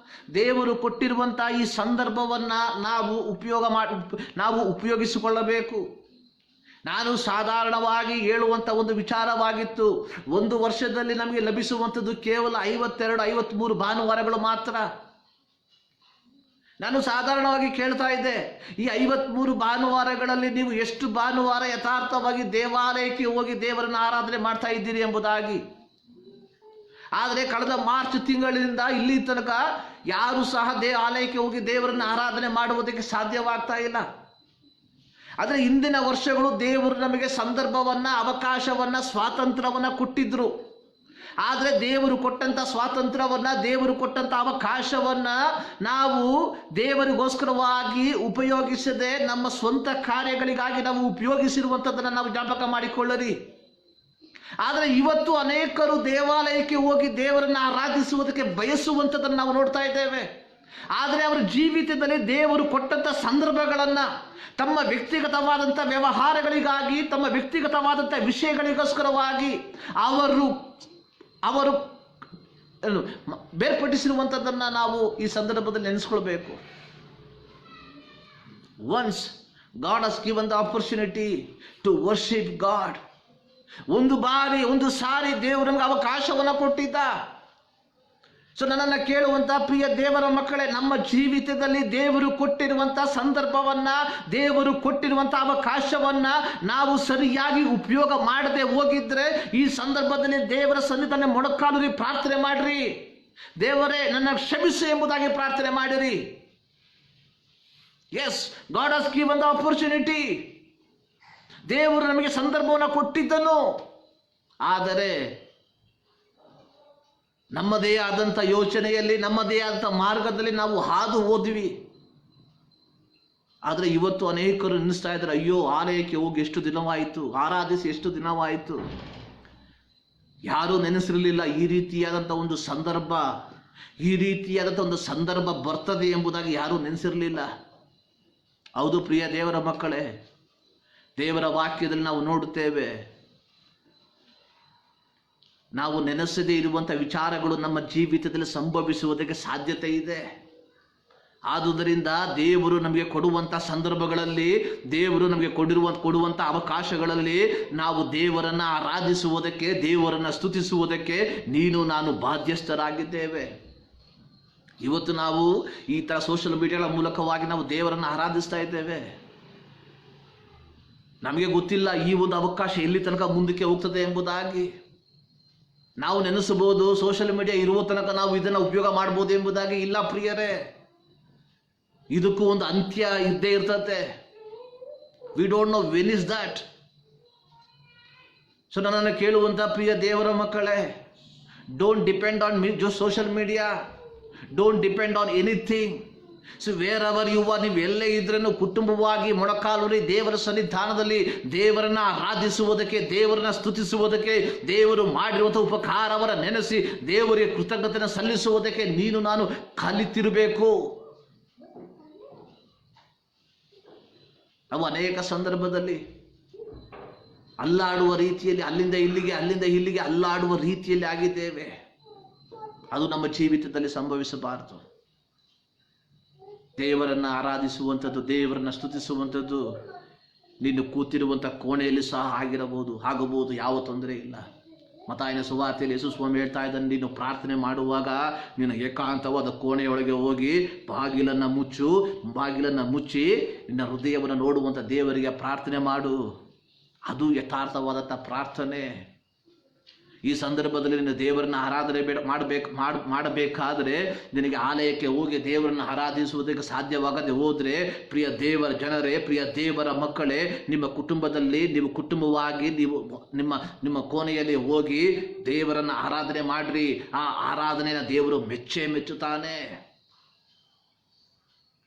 ದೇವರು ಕೊಟ್ಟಿರುವಂಥ ಈ ಸಂದರ್ಭವನ್ನು ನಾವು ಉಪಯೋಗಿಸಿಕೊಳ್ಳಬೇಕು. ನಾನು ಸಾಧಾರಣವಾಗಿ ಹೇಳುವಂಥ ಒಂದು ವಿಚಾರವಾಗಿತ್ತು, ಒಂದು ವರ್ಷದಲ್ಲಿ ನಮಗೆ ಲಭಿಸುವಂಥದ್ದು ಕೇವಲ 52-53 ಭಾನುವಾರಗಳು ಮಾತ್ರ. ನಾನು ಸಾಧಾರಣವಾಗಿ ಕೇಳ್ತಾ ಇದ್ದೆ, ಈ 53 ಭಾನುವಾರಗಳಲ್ಲಿ ನೀವು ಎಷ್ಟು ಭಾನುವಾರ ಯಥಾರ್ಥವಾಗಿ ದೇವಾಲಯಕ್ಕೆ ಹೋಗಿ ದೇವರನ್ನು ಆರಾಧನೆ ಮಾಡ್ತಾ ಇದ್ದೀರಿ ಎಂಬುದಾಗಿ. ಆದರೆ ಕಳೆದ ಮಾರ್ಚ್ ತಿಂಗಳಿಂದ ಇಲ್ಲಿ ತನಕ ಯಾರು ಸಹ ಆಲಯಕ್ಕೆ ಹೋಗಿ ದೇವರನ್ನು ಆರಾಧನೆ ಮಾಡುವುದಕ್ಕೆ ಸಾಧ್ಯವಾಗ್ತಾ ಇಲ್ಲ. ಆದರೆ ಇಂದಿನ ವರ್ಷಗಳು ದೇವರು ನಮಗೆ ಸಂದರ್ಭವನ್ನು, ಅವಕಾಶವನ್ನು, ಸ್ವಾತಂತ್ರ್ಯವನ್ನು ಕೊಟ್ಟಿದ್ರು. ಆದರೆ ದೇವರು ಕೊಟ್ಟಂಥ ಸ್ವಾತಂತ್ರ್ಯವನ್ನು, ದೇವರು ಕೊಟ್ಟಂಥ ಅವಕಾಶವನ್ನು ನಾವು ದೇವರಿಗೋಸ್ಕರವಾಗಿ ಉಪಯೋಗಿಸದೆ ನಮ್ಮ ಸ್ವಂತ ಕಾರ್ಯಗಳಿಗಾಗಿ ನಾವು ಉಪಯೋಗಿಸಿರುವಂಥದ್ದನ್ನು ನಾವು ಜ್ಞಾಪಕ ಮಾಡಿಕೊಳ್ಳರಿ. ಆದರೆ ಇವತ್ತು ಅನೇಕರು ದೇವಾಲಯಕ್ಕೆ ಹೋಗಿ ದೇವರನ್ನು ಆರಾಧಿಸುವುದಕ್ಕೆ ಬಯಸುವಂಥದ್ದನ್ನು ನಾವು ನೋಡ್ತಾ ಇದ್ದೇವೆ. ಆದರೆ ಅವರ ಜೀವಿತದಲ್ಲಿ ದೇವರು ಕೊಟ್ಟಂಥ ಸಂದರ್ಭಗಳನ್ನು ತಮ್ಮ ವ್ಯಕ್ತಿಗತವಾದಂಥ ವ್ಯವಹಾರಗಳಿಗಾಗಿ, ತಮ್ಮ ವ್ಯಕ್ತಿಗತವಾದಂಥ ವಿಷಯಗಳಿಗೋಸ್ಕರವಾಗಿ ಅವರು ಬೇರ್ಪಡಿಸಿರುವಂಥದ್ದನ್ನು ನಾವು ಈ ಸಂದರ್ಭದಲ್ಲಿ ನೆನೆಸ್ಕೊಳ್ಬೇಕು. Once God has given the opportunity to worship God. ಒಂದು ಸಾರಿ ದೇವರು ನಮಗೆ ಅವಕಾಶವನ್ನು ಕೊಟ್ಟಿದ್ದ. ಸೊ ನನ್ನನ್ನು ಕೇಳುವಂತ ಪ್ರಿಯ ದೇವರ ಮಕ್ಕಳೇ, ನಮ್ಮ ಜೀವಿತದಲ್ಲಿ ದೇವರು ಕೊಟ್ಟಿರುವಂತ ಸಂದರ್ಭವನ್ನ, ದೇವರು ಕೊಟ್ಟಿರುವಂತ ಅವಕಾಶವನ್ನ ನಾವು ಸರಿಯಾಗಿ ಉಪಯೋಗ ಮಾಡದೆ ಹೋಗಿದ್ರೆ ಈ ಸಂದರ್ಭದಲ್ಲಿ ದೇವರ ಸನ್ನಿಧಾನ ಮೊಣಕಾಲೂರಿ ಪ್ರಾರ್ಥನೆ ಮಾಡ್ರಿ. ದೇವರೇ ನನ್ನ ಕ್ಷಮಿಸು ಎಂಬುದಾಗಿ ಪ್ರಾರ್ಥನೆ ಮಾಡಿರಿ. Yes, God has given the opportunity. ದೇವರು ನಮಗೆ ಸಂದರ್ಭವನ್ನು ಕೊಟ್ಟಿದ್ದನು. ಆದರೆ ನಮ್ಮದೇ ಆದಂಥ ಯೋಚನೆಯಲ್ಲಿ, ನಮ್ಮದೇ ಆದಂಥ ಮಾರ್ಗದಲ್ಲಿ ನಾವು ಹಾದು ಹೋದ್ವಿ. ಆದರೆ ಇವತ್ತು ಅನೇಕರು ನೆನೆಸ್ತಾ ಇದ್ದಾರೆ, ಅಯ್ಯೋ ಆಲಯಕ್ಕೆ ಹೋಗಿ ಎಷ್ಟು ದಿನವಾಯಿತು, ಆರಾಧಿಸಿ ಎಷ್ಟು ದಿನವಾಯಿತು. ಯಾರೂ ನೆನೆಸಿರಲಿಲ್ಲ ಈ ರೀತಿಯಾದಂಥ ಒಂದು ಸಂದರ್ಭ, ಈ ರೀತಿಯಾದಂಥ ಒಂದು ಸಂದರ್ಭ ಬರ್ತದೆ ಎಂಬುದಾಗಿ ಯಾರೂ ನೆನೆಸಿರಲಿಲ್ಲ. ಹೌದು ಪ್ರಿಯ ದೇವರ ಮಕ್ಕಳೇ, ದೇವರ ವಾಕ್ಯದಲ್ಲಿ ನಾವು ನೋಡುತ್ತೇವೆ, ನಾವು ನೆನೆಸದೇ ಇರುವಂಥ ವಿಚಾರಗಳು ನಮ್ಮ ಜೀವಿತದಲ್ಲಿ ಸಂಭವಿಸುವುದಕ್ಕೆ ಸಾಧ್ಯತೆ ಇದೆ. ಆದುದರಿಂದ ದೇವರು ನಮಗೆ ಕೊಡುವಂಥ ಸಂದರ್ಭಗಳಲ್ಲಿ, ದೇವರು ನಮಗೆ ಕೊಡುವಂಥ ಅವಕಾಶಗಳಲ್ಲಿ ನಾವು ದೇವರನ್ನು ಆರಾಧಿಸುವುದಕ್ಕೆ, ದೇವರನ್ನು ಸ್ತುತಿಸುವುದಕ್ಕೆ ನೀನು ನಾನು ಬಾಧ್ಯಸ್ಥರಾಗಿದ್ದೇವೆ. ಇವತ್ತು ನಾವು ಈ ಥರ ಸೋಷಿಯಲ್ ಮೀಡಿಯಾಗಳ ಮೂಲಕವಾಗಿ ನಾವು ದೇವರನ್ನು ಆರಾಧಿಸ್ತಾ ಇದ್ದೇವೆ. ನಮಗೆ ಗೊತ್ತಿಲ್ಲ ಈ ಒಂದು ಅವಕಾಶ ಎಲ್ಲಿ ತನಕ ಮುಂದಕ್ಕೆ ಹೋಗ್ತದೆ ಎಂಬುದಾಗಿ. ನಾವು ನೆನೆಸಬಹುದು ಸೋಷಿಯಲ್ ಮೀಡಿಯಾ ಇರುವ ತನಕ ನಾವು ಇದನ್ನು ಉಪಯೋಗ ಮಾಡ್ಬೋದು ಎಂಬುದಾಗಿ. ಇಲ್ಲ ಪ್ರಿಯರೇ, ಇದಕ್ಕೂ ಒಂದು ಅಂತ್ಯ ಇದ್ದೇ ಇರ್ತದೆ. We don't know when is that. So ನನ್ನನ್ನು ಕೇಳುವಂಥ ಪ್ರಿಯ ದೇವರ ಮಕ್ಕಳೇ, don't depend on social media, don't depend on anything. So wherever you are, ನೀವು ಎಲ್ಲೇ ಇದ್ರೂ ಕುಟುಂಬವಾಗಿ ಮೊಣಕಾಲೂರಿ ದೇವರ ಸನ್ನಿಧಾನದಲ್ಲಿ ದೇವರನ್ನ ಆರಾಧಿಸುವುದಕ್ಕೆ, ದೇವರನ್ನ ಸ್ತುತಿಸುವುದಕ್ಕೆ, ದೇವರು ಮಾಡಿರುವಂಥ ಉಪಕಾರವನ್ನ ನೆನೆಸಿ ದೇವರಿಗೆ ಕೃತಜ್ಞತೆಯನ್ನು ಸಲ್ಲಿಸುವುದಕ್ಕೆ ನೀನು ನಾನು ಕಲಿತಿರಬೇಕು. ನಾವು ಅನೇಕ ಸಂದರ್ಭದಲ್ಲಿ ಅಲ್ಲಾಡುವ ರೀತಿಯಲ್ಲಿ, ಅಲ್ಲಿಂದ ಇಲ್ಲಿಗೆ ಅಲ್ಲಾಡುವ ರೀತಿಯಲ್ಲಿ ಆಗಿದ್ದೇವೆ. ಅದು ನಮ್ಮ ಜೀವಿತದಲ್ಲಿ ಸಂಭವಿಸಬಾರದು. ದೇವರನ್ನು ಆರಾಧಿಸುವಂಥದ್ದು, ದೇವರನ್ನು ಸ್ತುತಿಸುವಂಥದ್ದು ನೀನು ಕೂತಿರುವಂಥ ಕೋಣೆಯಲ್ಲಿ ಸಹ ಆಗಬಹುದು, ಯಾವ ತೊಂದರೆ ಇಲ್ಲ. ಮತ್ತಾಯನ ಸುವಾರ್ತೆಯಲ್ಲಿ ಯೇಸು ಸ್ವಾಮಿ ಹೇಳ್ತಾ ಇದ್ದಾನೆ, ನೀನು ಪ್ರಾರ್ಥನೆ ಮಾಡುವಾಗ ನೀನು ಏಕಾಂತವಾದ ಕೋಣೆಯೊಳಗೆ ಹೋಗಿ ಬಾಗಿಲನ್ನು ಮುಚ್ಚಿ ನಿನ್ನ ಹೃದಯವನ್ನು ನೋಡುವಂಥ ದೇವರಿಗೆ ಪ್ರಾರ್ಥನೆ ಮಾಡು. ಅದು ಯಥಾರ್ಥವಾದಂಥ ಪ್ರಾರ್ಥನೆ. ಈ ಸಂದರ್ಭದಲ್ಲಿ ನೀನು ದೇವರನ್ನ ಆರಾಧನೆ ಮಾಡಬೇಕಾದ್ರೆ ನಿನಗೆ ಆಲಯಕ್ಕೆ ಹೋಗಿ ದೇವರನ್ನು ಆರಾಧಿಸುವುದಕ್ಕೆ ಸಾಧ್ಯವಾಗದೆ ಹೋದರೆ, ಪ್ರಿಯ ದೇವರ ಜನರೇ, ಪ್ರಿಯ ದೇವರ ಮಕ್ಕಳೇ, ನಿಮ್ಮ ಕುಟುಂಬದಲ್ಲಿ ನೀವು ಕುಟುಂಬವಾಗಿ ನೀವು ನಿಮ್ಮ ಕೋಣೆಯಲ್ಲಿ ಹೋಗಿ ದೇವರನ್ನು ಆರಾಧನೆ ಮಾಡ್ರಿ. ಆ ಆರಾಧನೆಯನ್ನು ದೇವರು ಮೆಚ್ಚುತ್ತಾನೆ.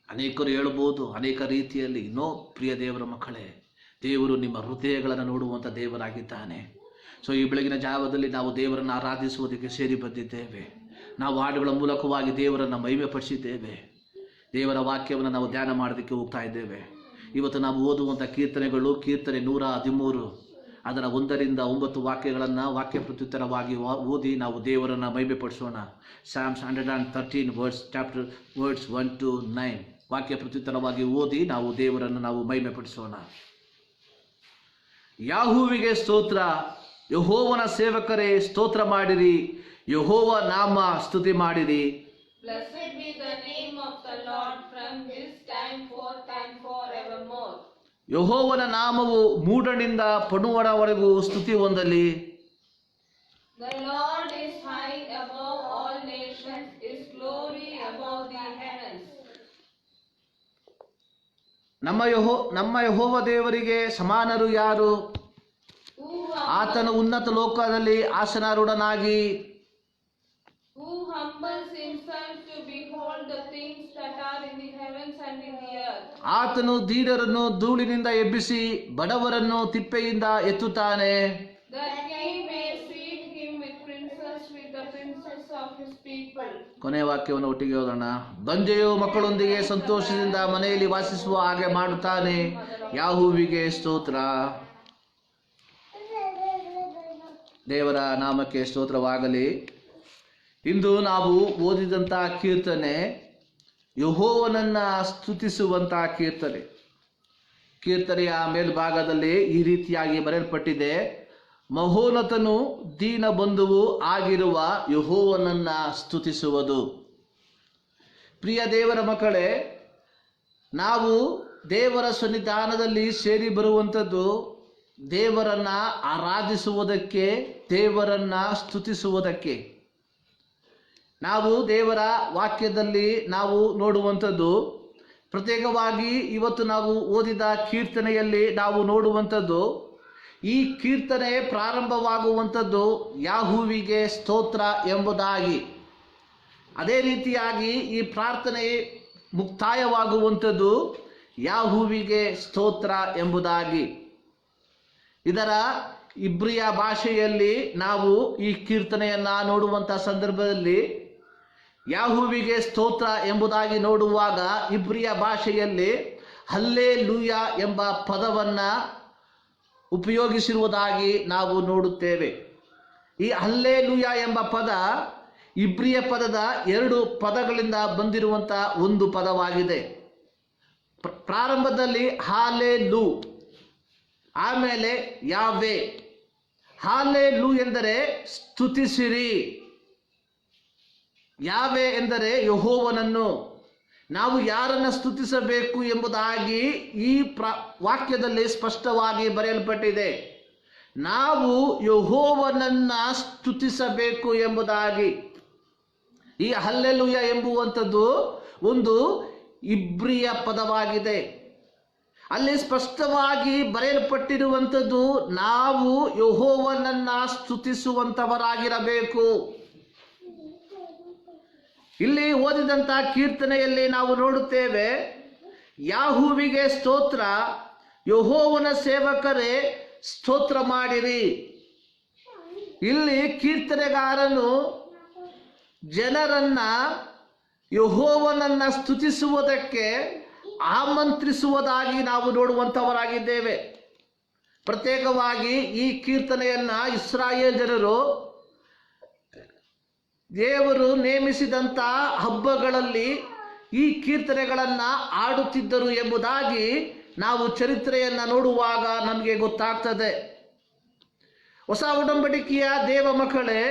ಅನೇಕರು ಹೇಳ್ಬೋದು ಅನೇಕ ರೀತಿಯಲ್ಲಿ. ಪ್ರಿಯ ದೇವರ ಮಕ್ಕಳೇ, ದೇವರು ನಿಮ್ಮ ಹೃದಯಗಳನ್ನು ನೋಡುವಂಥ ದೇವರಾಗಿದ್ದಾನೆ. ಸೊ ಈ ಬೆಳಗಿನ ಜಾವದಲ್ಲಿ ನಾವು ದೇವರನ್ನು ಆರಾಧಿಸುವುದಕ್ಕೆ ಸೇರಿ ಬಂದಿದ್ದೇವೆ. ನಾವು ಹಾಡುಗಳ ಮೂಲಕವಾಗಿ ದೇವರನ್ನು ಮಹಿಮೆ ಪಡಿಸಿದ್ದೇವೆ. ದೇವರ ವಾಕ್ಯವನ್ನು ನಾವು ಧ್ಯಾನ ಮಾಡೋದಕ್ಕೆ ಹೋಗ್ತಾ ಇದ್ದೇವೆ. ಇವತ್ತು ನಾವು ಓದುವಂಥ ಕೀರ್ತನೆಗಳು, ಕೀರ್ತನೆ 113 ಅದರ 1-9 ವಾಕ್ಯಗಳನ್ನು ವಾಕ್ಯ ಪ್ರತ್ಯುತ್ತರವಾಗಿ ಓದಿ ನಾವು ದೇವರನ್ನು ಮಹಿಮೆ ಪಡಿಸೋಣ. Psalms 113 ವರ್ಡ್ಸ್ 1-9 ವಾಕ್ಯ ಪ್ರತ್ಯುತ್ತರವಾಗಿ ಓದಿ ನಾವು ದೇವರನ್ನು ನಾವು ಮಹಿಮೆ ಪಡಿಸೋಣ. ಯಾಹುವಿಗೆ ಸ್ತೋತ್ರ, ಯೆಹೋವನ ಸೇವಕರೇ ಸ್ತೋತ್ರ ಮಾಡಿರಿ, ಯೆಹೋವ ನಾಮ ಸ್ತುತಿ ಮಾಡಿರಿ. Blessed be the name of the Lord from this time forth and forevermore. ಯೆಹೋವನ ನಾಮವು ಮೂಡನಿಂದ ಪಡುವವರೆಗೂ ಸ್ತುತಿ ಹೊಂದಲಿ. The Lord is high above all nations, His glory above the heavens. ನಮ್ಮ ಯೆಹೋವ ದೇವರಿಗೆ ಸಮಾನರು ಯಾರು? ಆತನು ಉನ್ನತ ಲೋಕದಲ್ಲಿ ಆಸನಾರೂಢನಾಗಿ Who humbles himself to behold the things that are in the heavens and in the earth. ಆತನು ಧೀರರನ್ನು ಧೂಳಿನಿಂದ ಎಬ್ಬಿಸಿ ಬಡವರನ್ನು ತಿಪ್ಪೆಯಿಂದ ಎತ್ತುತ್ತಾನೆ. That he may seat him with the princes of his people. ಕೊನೆಯ ವಾಕ್ಯವನ್ನು ಒಟ್ಟಿಗೆ ಓದೋಣ. ಬಂಜೆಯು ಮಕ್ಕಳೊಂದಿಗೆ ಸಂತೋಷದಿಂದ ಮನೆಯಲ್ಲಿ ವಾಸಿಸುವ ಹಾಗೆ ಮಾಡುತ್ತಾನೆ. ಯಾಹುವಿಗೆ ಸ್ತೋತ್ರ. ದೇವರ ನಾಮಕ್ಕೆ ಸ್ತೋತ್ರವಾಗಲಿ. ಇಂದು ನಾವು ಓದಿದಂಥ ಕೀರ್ತನೆ ಯೆಹೋವನನ್ನು ಸ್ತುತಿಸುವಂಥ ಕೀರ್ತನೆ. ಕೀರ್ತನೆಯ ಮೇಲ್ಭಾಗದಲ್ಲಿ ಈ ರೀತಿಯಾಗಿ ಬರೆಯಲ್ಪಟ್ಟಿದೆ, ಮಹೋನ್ನತನು ದೀನಬಂಧುವು ಆಗಿರುವ ಯೆಹೋವನನ್ನ ಸ್ತುತಿಸುವುದು. ಪ್ರಿಯ ದೇವರ ಮಕ್ಕಳೇ, ನಾವು ದೇವರ ಸನ್ನಿಧಾನದಲ್ಲಿ ಸೇರಿ ಬರುವಂಥದ್ದು ದೇವರನ್ನ ಆರಾಧಿಸುವುದಕ್ಕೆ, ದೇವರನ್ನ ಸ್ತುತಿಸುವುದಕ್ಕೆ. ನಾವು ದೇವರ ವಾಕ್ಯದಲ್ಲಿ ನಾವು ನೋಡುವಂಥದ್ದು, ಪ್ರತ್ಯೇಕವಾಗಿ ಇವತ್ತು ನಾವು ಓದಿದ ಕೀರ್ತನೆಯಲ್ಲಿ ನಾವು ನೋಡುವಂಥದ್ದು, ಈ ಕೀರ್ತನೆ ಪ್ರಾರಂಭವಾಗುವಂಥದ್ದು ಯಾಹುವಿಗೆ ಸ್ತೋತ್ರ ಎಂಬುದಾಗಿ. ಅದೇ ರೀತಿಯಾಗಿ ಈ ಪ್ರಾರ್ಥನೆ ಮುಕ್ತಾಯವಾಗುವಂಥದ್ದು ಯಾಹುವಿಗೆ ಸ್ತೋತ್ರ ಎಂಬುದಾಗಿ. ಇದರ ಇಬ್ರಿಯ ಭಾಷೆಯಲ್ಲಿ ನಾವು ಈ ಕೀರ್ತನೆಯನ್ನು ನೋಡುವಂಥ ಸಂದರ್ಭದಲ್ಲಿ ಯಾಹುವಿಗೆ ಸ್ತೋತ್ರ ಎಂಬುದಾಗಿ ನೋಡುವಾಗ ಇಬ್ರಿಯ ಭಾಷೆಯಲ್ಲಿ ಹಲ್ಲೆಲೂಯ ಎಂಬ ಪದವನ್ನು ಉಪಯೋಗಿಸಿರುವುದಾಗಿ ನಾವು ನೋಡುತ್ತೇವೆ. ಈ ಹಲ್ಲೆಲೂಯ ಎಂಬ ಪದ ಇಬ್ರಿಯ ಪದದ 2 ಪದಗಳಿಂದ ಬಂದಿರುವಂಥ ಒಂದು ಪದವಾಗಿದೆ. ಪ್ರಾರಂಭದಲ್ಲಿ ಹಾಲೆಲು, ಆಮೇಲೆ ಯಾವೆ. ಹಾಲೆಲು ಎಂದರೆ ಸ್ತುತಿಸಿರಿ, ಯಾವೆ ಎಂದರೆ ಯೆಹೋವನನ್ನು. ನಾವು ಯಾರನ್ನು ಸ್ತುತಿಸಬೇಕು ಎಂಬುದಾಗಿ ಈ ವಾಕ್ಯದಲ್ಲಿ ಸ್ಪಷ್ಟವಾಗಿ ಬರೆಯಲ್ಪಟ್ಟಿದೆ. ನಾವು ಯೆಹೋವನನ್ನ ಸ್ತುತಿಸಬೇಕು ಎಂಬುದಾಗಿ. ಈ ಹಲ್ಲೆಲೂಯ ಎಂಬುವಂಥದ್ದು ಒಂದು ಇಬ್ರಿಯ ಪದವಾಗಿದೆ. ಅಲ್ಲಿ ಸ್ಪಷ್ಟವಾಗಿ ಬರೆಯಲ್ಪಟ್ಟಿರುವಂಥದ್ದು ನಾವು ಯೆಹೋವನನ್ನ ಸ್ತುತಿಸುವಂಥವರಾಗಿರಬೇಕು. ಇಲ್ಲಿ ಓದಿದಂಥ ಕೀರ್ತನೆಯಲ್ಲಿ ನಾವು ನೋಡುತ್ತೇವೆ, ಯಾಹುವಿಗೆ ಸ್ತೋತ್ರ, ಯೆಹೋವನ ಸೇವಕರೇ ಸ್ತೋತ್ರ ಮಾಡಿರಿ. ಇಲ್ಲಿ ಕೀರ್ತನೆಗಾರನು ಜನರನ್ನ ಯೆಹೋವನನ್ನ ಸ್ತುತಿಸುವುದಕ್ಕೆ ಆಮಂತ್ರಿಸುವುದಾಗಿ ನಾವು ನೋಡುವಂಥವರಾಗಿದ್ದೇವೆ. ಪ್ರತ್ಯೇಕವಾಗಿ ಈ ಕೀರ್ತನೆಯನ್ನ ಇಸ್ರಾಯೇಲ್ ಜನರು ದೇವರು ನೇಮಿಸಿದಂಥ ಹಬ್ಬಗಳಲ್ಲಿ ಈ ಕೀರ್ತನೆಗಳನ್ನು ಆಡುತ್ತಿದ್ದರು ಎಂಬುದಾಗಿ ನಾವು ಚರಿತ್ರೆಯನ್ನು ನೋಡುವಾಗ ನಮಗೆ ಗೊತ್ತಾಗ್ತದೆ. ಹೊಸ ಒಡಂಬಡಿಕೆಯ ದೇವ ಮಕ್ಕಳೇ,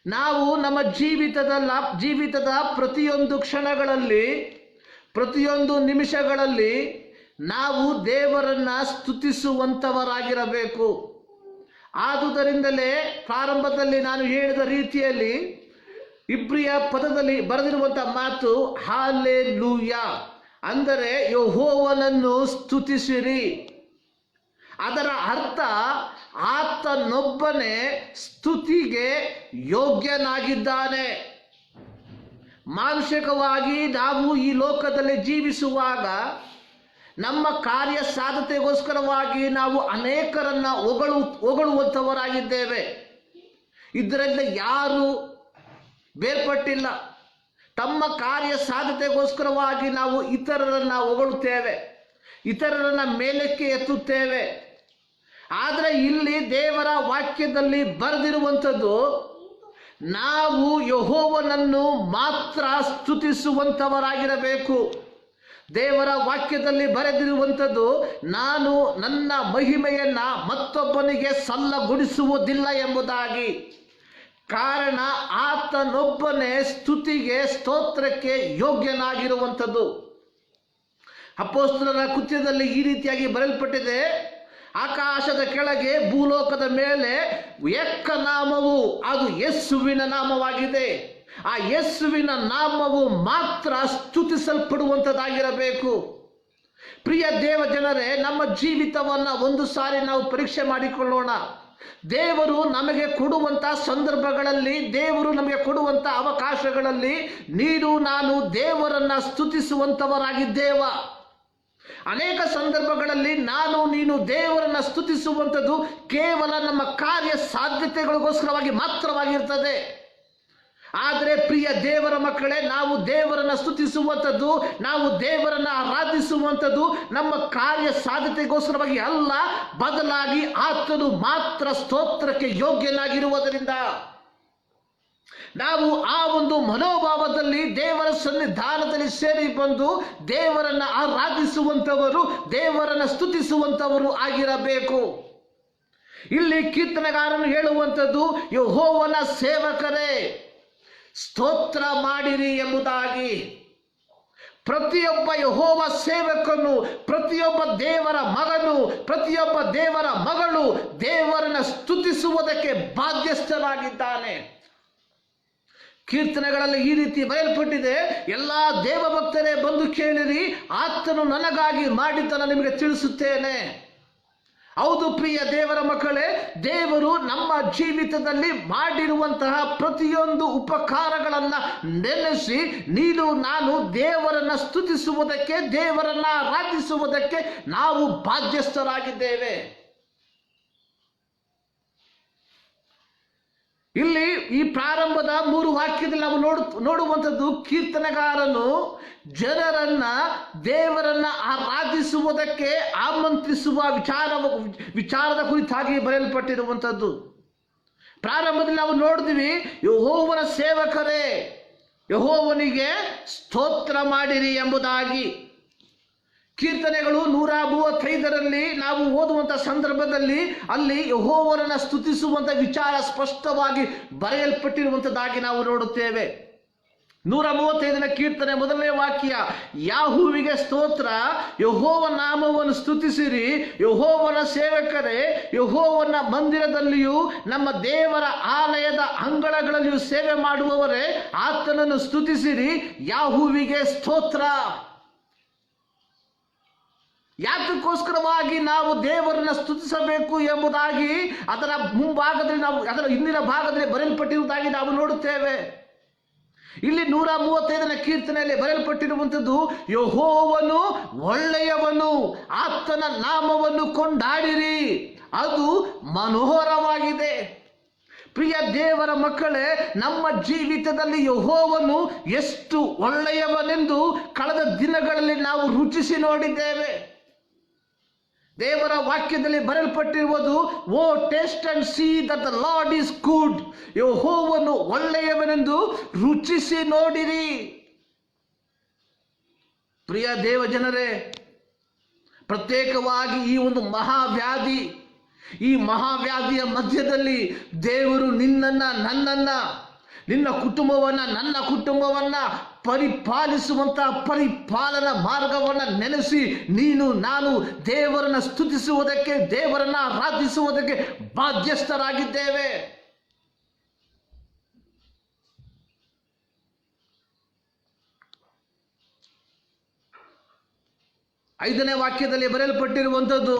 ನಾವು ನಮ್ಮ ಜೀವಿತದ ಪ್ರತಿಯೊಂದು ಕ್ಷಣಗಳಲ್ಲಿ, ಪ್ರತಿಯೊಂದು ನಿಮಿಷಗಳಲ್ಲಿ ನಾವು ದೇವರನ್ನ ಸ್ತುತಿಸುವಂಥವರಾಗಿರಬೇಕು. ಆದುದರಿಂದಲೇ ಪ್ರಾರಂಭದಲ್ಲಿ ನಾನು ಹೇಳಿದ ರೀತಿಯಲ್ಲಿ ಇಬ್ರಿಯ ಪದದಲ್ಲಿ ಬರೆದಿರುವಂಥ ಮಾತು ಹಾಲೆಲೂಯ ಅಂದರೆ ಯೆಹೋವನನ್ನು ಸ್ತುತಿಸಿರಿ. ಅದರ ಅರ್ಥ ಆತನೊಬ್ಬನೇ ಸ್ತುತಿಗೆ ಯೋಗ್ಯನಾಗಿದ್ದಾನೆ. ಮಾನುಷಿಕವಾಗಿ ನಾವು ಈ ಲೋಕದಲ್ಲಿ ಜೀವಿಸುವಾಗ ನಮ್ಮ ಕಾರ್ಯ ಸಾಧ್ಯತೆಗೋಸ್ಕರವಾಗಿ ನಾವು ಅನೇಕರನ್ನ ಹೊಗಳುವಂಥವರಾಗಿದ್ದೇವೆ. ಇದರಿಂದ ಯಾರು ಬೇರ್ಪಟ್ಟಿಲ್ಲ. ತಮ್ಮ ಕಾರ್ಯ ಸಾಧ್ಯತೆಗೋಸ್ಕರವಾಗಿ ನಾವು ಇತರರನ್ನ ಹೊಗಳುತ್ತೇವೆ, ಇತರರನ್ನ ಮೇಲಕ್ಕೆ ಎತ್ತುತ್ತೇವೆ. ಆದರೆ ಇಲ್ಲಿ ದೇವರ ವಾಕ್ಯದಲ್ಲಿ ಬರೆದಿರುವಂಥದ್ದು ನಾವು ಯೆಹೋವನನ್ನು ಮಾತ್ರ ಸ್ತುತಿಸುವಂಥವರಾಗಿರಬೇಕು. ದೇವರ ವಾಕ್ಯದಲ್ಲಿ ಬರೆದಿರುವಂಥದ್ದು ನಾನು ನನ್ನ ಮಹಿಮೆಯನ್ನ ಮತ್ತೊಬ್ಬನಿಗೆ ಸಲ್ಲಗೊಡಿಸುವುದಿಲ್ಲ ಎಂಬುದಾಗಿ. ಕಾರಣ ಆತನೊಬ್ಬನೇ ಸ್ತುತಿಗೆ, ಸ್ತೋತ್ರಕ್ಕೆ ಯೋಗ್ಯನಾಗಿರುವಂಥದ್ದು. ಅಪೊಸ್ತಲರ ಕೃತ್ಯದಲ್ಲಿ ಈ ರೀತಿಯಾಗಿ ಬರೆಯಲ್ಪಟ್ಟಿದೆ, ಆಕಾಶದ ಕೆಳಗೆ ಭೂಲೋಕದ ಮೇಲೆ ಏಕನಾಮವು, ಅದು ಯೇಸುವಿನ ನಾಮವಾಗಿದೆ. ಆ ಯೇಸುವಿನ ನಾಮವು ಮಾತ್ರ ಸ್ತುತಿಸಲ್ಪಡುವಂಥದ್ದಾಗಿರಬೇಕು. ಪ್ರಿಯ ದೇವ ಜನರೇ, ನಮ್ಮ ಜೀವಿತವನ್ನು ಒಂದು ಸಾರಿ ನಾವು ಪರೀಕ್ಷೆ ಮಾಡಿಕೊಳ್ಳೋಣ. ದೇವರು ನಮಗೆ ಕೊಡುವಂಥ ಸಂದರ್ಭಗಳಲ್ಲಿ, ದೇವರು ನಮಗೆ ಕೊಡುವಂಥ ಅವಕಾಶಗಳಲ್ಲಿ ನೀನು ನಾನು ದೇವರನ್ನ ಸ್ತುತಿಸುವಂಥವರಾಗಿದ್ದೇವ. ಅನೇಕ ಸಂದರ್ಭಗಳಲ್ಲಿ ನಾನು ನೀನು ದೇವರನ್ನ ಸ್ತುತಿಸುವಂಥದ್ದು ಕೇವಲ ನಮ್ಮ ಕಾರ್ಯ ಸಾಧ್ಯತೆಗಳಿಗೋಸ್ಕರವಾಗಿ ಮಾತ್ರವಾಗಿರ್ತದೆ. ಆದರೆ ಪ್ರಿಯ ದೇವರ ಮಕ್ಕಳೇ, ನಾವು ದೇವರನ್ನ ಸ್ತುತಿಸುವಂಥದ್ದು, ನಾವು ದೇವರನ್ನ ಆರಾಧಿಸುವಂಥದ್ದು ನಮ್ಮ ಕಾರ್ಯ ಸಾಧ್ಯತೆಗೋಸ್ಕರವಾಗಿ ಅಲ್ಲ, ಬದಲಾಗಿ ಆತನು ಮಾತ್ರ ಸ್ತೋತ್ರಕ್ಕೆ ಯೋಗ್ಯನಾಗಿರುವುದರಿಂದ ನಾವು ಆ ಒಂದು ಮನೋಭಾವದಲ್ಲಿ ದೇವರ ಸನ್ನಿಧಾನದಲ್ಲಿ ಸೇರಿ ಬಂದು ದೇವರನ್ನ ಆರಾಧಿಸುವಂಥವರು, ದೇವರನ್ನ ಸ್ತುತಿಸುವಂಥವರು ಆಗಿರಬೇಕು. ಇಲ್ಲಿ ಕೀರ್ತನೆಗಾರನು ಹೇಳುವಂಥದ್ದು, ಯೆಹೋವನ ಸೇವಕರೇ ಸ್ತೋತ್ರ ಮಾಡಿರಿ ಎಂಬುದಾಗಿ. ಪ್ರತಿಯೊಬ್ಬ ಯೆಹೋವ ಸೇವಕನು, ಪ್ರತಿಯೊಬ್ಬ ದೇವರ ಮಗನು, ಪ್ರತಿಯೊಬ್ಬ ದೇವರ ಮಗಳು ದೇವರನ್ನ ಸ್ತುತಿಸುವುದಕ್ಕೆ ಬಾಧ್ಯಸ್ಥರಾಗಿದ್ದಾನೆ. ಕೀರ್ತನೆಗಳಲ್ಲಿ ಈ ರೀತಿ ಬರೆಯಲ್ಪಟ್ಟಿದೆ, ಎಲ್ಲಾ ದೇವಭಕ್ತರೇ ಬಂದು ಕೇಳಿರಿ, ಆತನು ನನಗಾಗಿ ಮಾಡಿದ್ದನ್ನು ನಿಮಗೆ ತಿಳಿಸುತ್ತೇನೆ. ಹೌದು ಪ್ರಿಯ ದೇವರ ಮಕ್ಕಳೇ, ದೇವರು ನಮ್ಮ ಜೀವಿತದಲ್ಲಿ ಮಾಡಿರುವಂತಹ ಪ್ರತಿಯೊಂದು ಉಪಕಾರಗಳನ್ನ ನೆನೆಸಿ ನೀನು ನಾನು ದೇವರನ್ನ ಸ್ತುತಿಸುವುದಕ್ಕೆ, ದೇವರನ್ನ ಆರಾಧಿಸುವುದಕ್ಕೆ ನಾವು ಬಾಧ್ಯಸ್ಥರಾಗಿದ್ದೇವೆ. ಇಲ್ಲಿ ಈ ಪ್ರಾರಂಭದ 3 ವಾಕ್ಯದಲ್ಲಿ ನಾವು ನೋಡುವಂಥದ್ದು, ಕೀರ್ತನೆಗಾರನು ಜನರನ್ನ ದೇವರನ್ನ ಆರಾಧಿಸುವುದಕ್ಕೆ ಆಮಂತ್ರಿಸುವ ವಿಚಾರದ ಕುರಿತಾಗಿ ಬರೆಯಲ್ಪಟ್ಟಿರುವಂಥದ್ದು. ಪ್ರಾರಂಭದಲ್ಲಿ ನಾವು ನೋಡಿದ್ವಿ, ಯೆಹೋವನ ಸೇವಕರೇ ಯೆಹೋವನಿಗೆ ಸ್ತೋತ್ರ ಮಾಡಿರಿ ಎಂಬುದಾಗಿ. ಕೀರ್ತನೆಗಳು 135ರಲ್ಲಿ ನಾವು ಓದುವಂಥ ಸಂದರ್ಭದಲ್ಲಿ ಅಲ್ಲಿ ಯೆಹೋವನನ್ನ ಸ್ತುತಿಸುವಂಥ ವಿಚಾರ ಸ್ಪಷ್ಟವಾಗಿ ಬರೆಯಲ್ಪಟ್ಟಿರುವಂಥದ್ದಾಗಿ ನಾವು ನೋಡುತ್ತೇವೆ. 135ನೇ ಕೀರ್ತನೆ 1ನೇ ವಾಕ್ಯ, ಯಾಹುವಿಗೆ ಸ್ತೋತ್ರ, ಯೆಹೋವ ನಾಮವನ್ನು ಸ್ತುತಿಸಿರಿ, ಯೆಹೋವನ ಸೇವಕರೇ ಯೆಹೋವನ ಮಂದಿರದಲ್ಲಿಯೂ ನಮ್ಮ ದೇವರ ಆಲಯದ ಅಂಗಳಗಳಲ್ಲಿಯೂ ಸೇವೆ ಮಾಡುವವರೇ ಆತನನ್ನು ಸ್ತುತಿಸಿರಿ, ಯಾಹುವಿಗೆ ಸ್ತೋತ್ರ. ಯಾತಕ್ಕೋಸ್ಕರವಾಗಿ ನಾವು ದೇವರನ್ನ ಸ್ತುತಿಸಬೇಕು ಎಂಬುದಾಗಿ ಅದರ ಮುಂಭಾಗದಲ್ಲಿ ಅದರ ಹಿಂದಿನ ಭಾಗದಲ್ಲಿ ಬರೆಯಲ್ಪಟ್ಟಿರುವುದಾಗಿ ನಾವು ನೋಡುತ್ತೇವೆ. ಇಲ್ಲಿ 135ನೇ ಕೀರ್ತನೆಯಲ್ಲಿ ಬರೆಯಲ್ಪಟ್ಟಿರುವಂಥದ್ದು, ಯೆಹೋವನು ಒಳ್ಳೆಯವನು, ಆತನ ನಾಮವನ್ನು ಕೊಂಡಾಡಿರಿ, ಅದು ಮನೋಹರವಾಗಿದೆ. ಪ್ರಿಯ ದೇವರ ಮಕ್ಕಳೇ, ನಮ್ಮ ಜೀವಿತದಲ್ಲಿ ಯೆಹೋವನು ಎಷ್ಟು ಒಳ್ಳೆಯವನೆಂದು ಕಳೆದ ದಿನಗಳಲ್ಲಿ ನಾವು ರುಚಿಸಿ ನೋಡಿದ್ದೇವೆ. ದೇವರ ವಾಕ್ಯದಲ್ಲಿ ಬರೆಯಲ್ಪಟ್ಟಿರುವುದು, O taste and see that the Lord is good, ಯೆಹೋವನು ಒಳ್ಳೆಯವನೆಂದು ರುಚಿಸಿ ನೋಡಿರಿ. ಪ್ರಿಯ ದೇವ ಜನರೇ, ಪ್ರತ್ಯೇಕವಾಗಿ ಈ ಒಂದು ಮಹಾವ್ಯಾಧಿ, ಈ ಮಹಾವ್ಯಾಧಿಯ ಮಧ್ಯದಲ್ಲಿ ದೇವರು ನಿನ್ನನ್ನ, ನನ್ನನ್ನ, ನಿನ್ನ ಕುಟುಂಬವನ್ನ, ನನ್ನ ಕುಟುಂಬವನ್ನ ಪರಿಪಾಲಿಸುವಂತಹ ಪರಿಪಾಲನಾ ಮಾರ್ಗವನ್ನ ನೆನೆಸಿ ನೀನು ನಾನು ದೇವರನ್ನ ಸ್ತುತಿಸುವುದಕ್ಕೆ, ದೇವರನ್ನ ಆರಾಧಿಸುವುದಕ್ಕೆ ಬಾಧ್ಯಸ್ಥರಾಗಿದ್ದೇವೆ. ಐದನೇ ವಾಕ್ಯದಲ್ಲಿ ಬರೆಯಲ್ಪಟ್ಟಿರುವಂಥದ್ದು,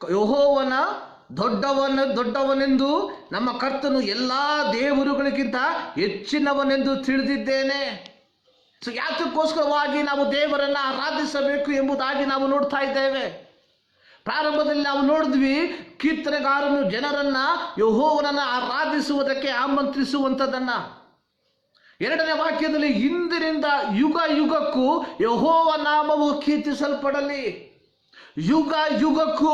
ಯೆಹೋವನ ದೊಡ್ಡವನೆಂದು ನಮ್ಮ ಕರ್ತನು ಎಲ್ಲಾ ದೇವರುಗಳಿಗಿಂತ ಹೆಚ್ಚಿನವನೆಂದು ತಿಳಿದಿದ್ದೇನೆ. ಸೊ ಯಾತಕ್ಕೋಸ್ಕರವಾಗಿ ನಾವು ದೇವರನ್ನ ಆರಾಧಿಸಬೇಕು ಎಂಬುದಾಗಿ ನಾವು ನೋಡ್ತಾ ಇದ್ದೇವೆ. ಪ್ರಾರಂಭದಲ್ಲಿ ನಾವು ನೋಡಿದ್ವಿ, ಕೀರ್ತನೆಗಾರನು ಜನರನ್ನ ಯೆಹೋವನನ್ನ ಆರಾಧಿಸುವುದಕ್ಕೆ ಆಮಂತ್ರಿಸುವಂಥದ್ದನ್ನ. ಎರಡನೇ ವಾಕ್ಯದಲ್ಲಿ, ಇಂದಿನಿಂದ ಯುಗ ಯುಗಕ್ಕೂ ಯೆಹೋವ ನಾಮವು ಕೀರ್ತಿಸಲ್ಪಡಲಿ. ಯುಗ ಯುಗಕ್ಕೂ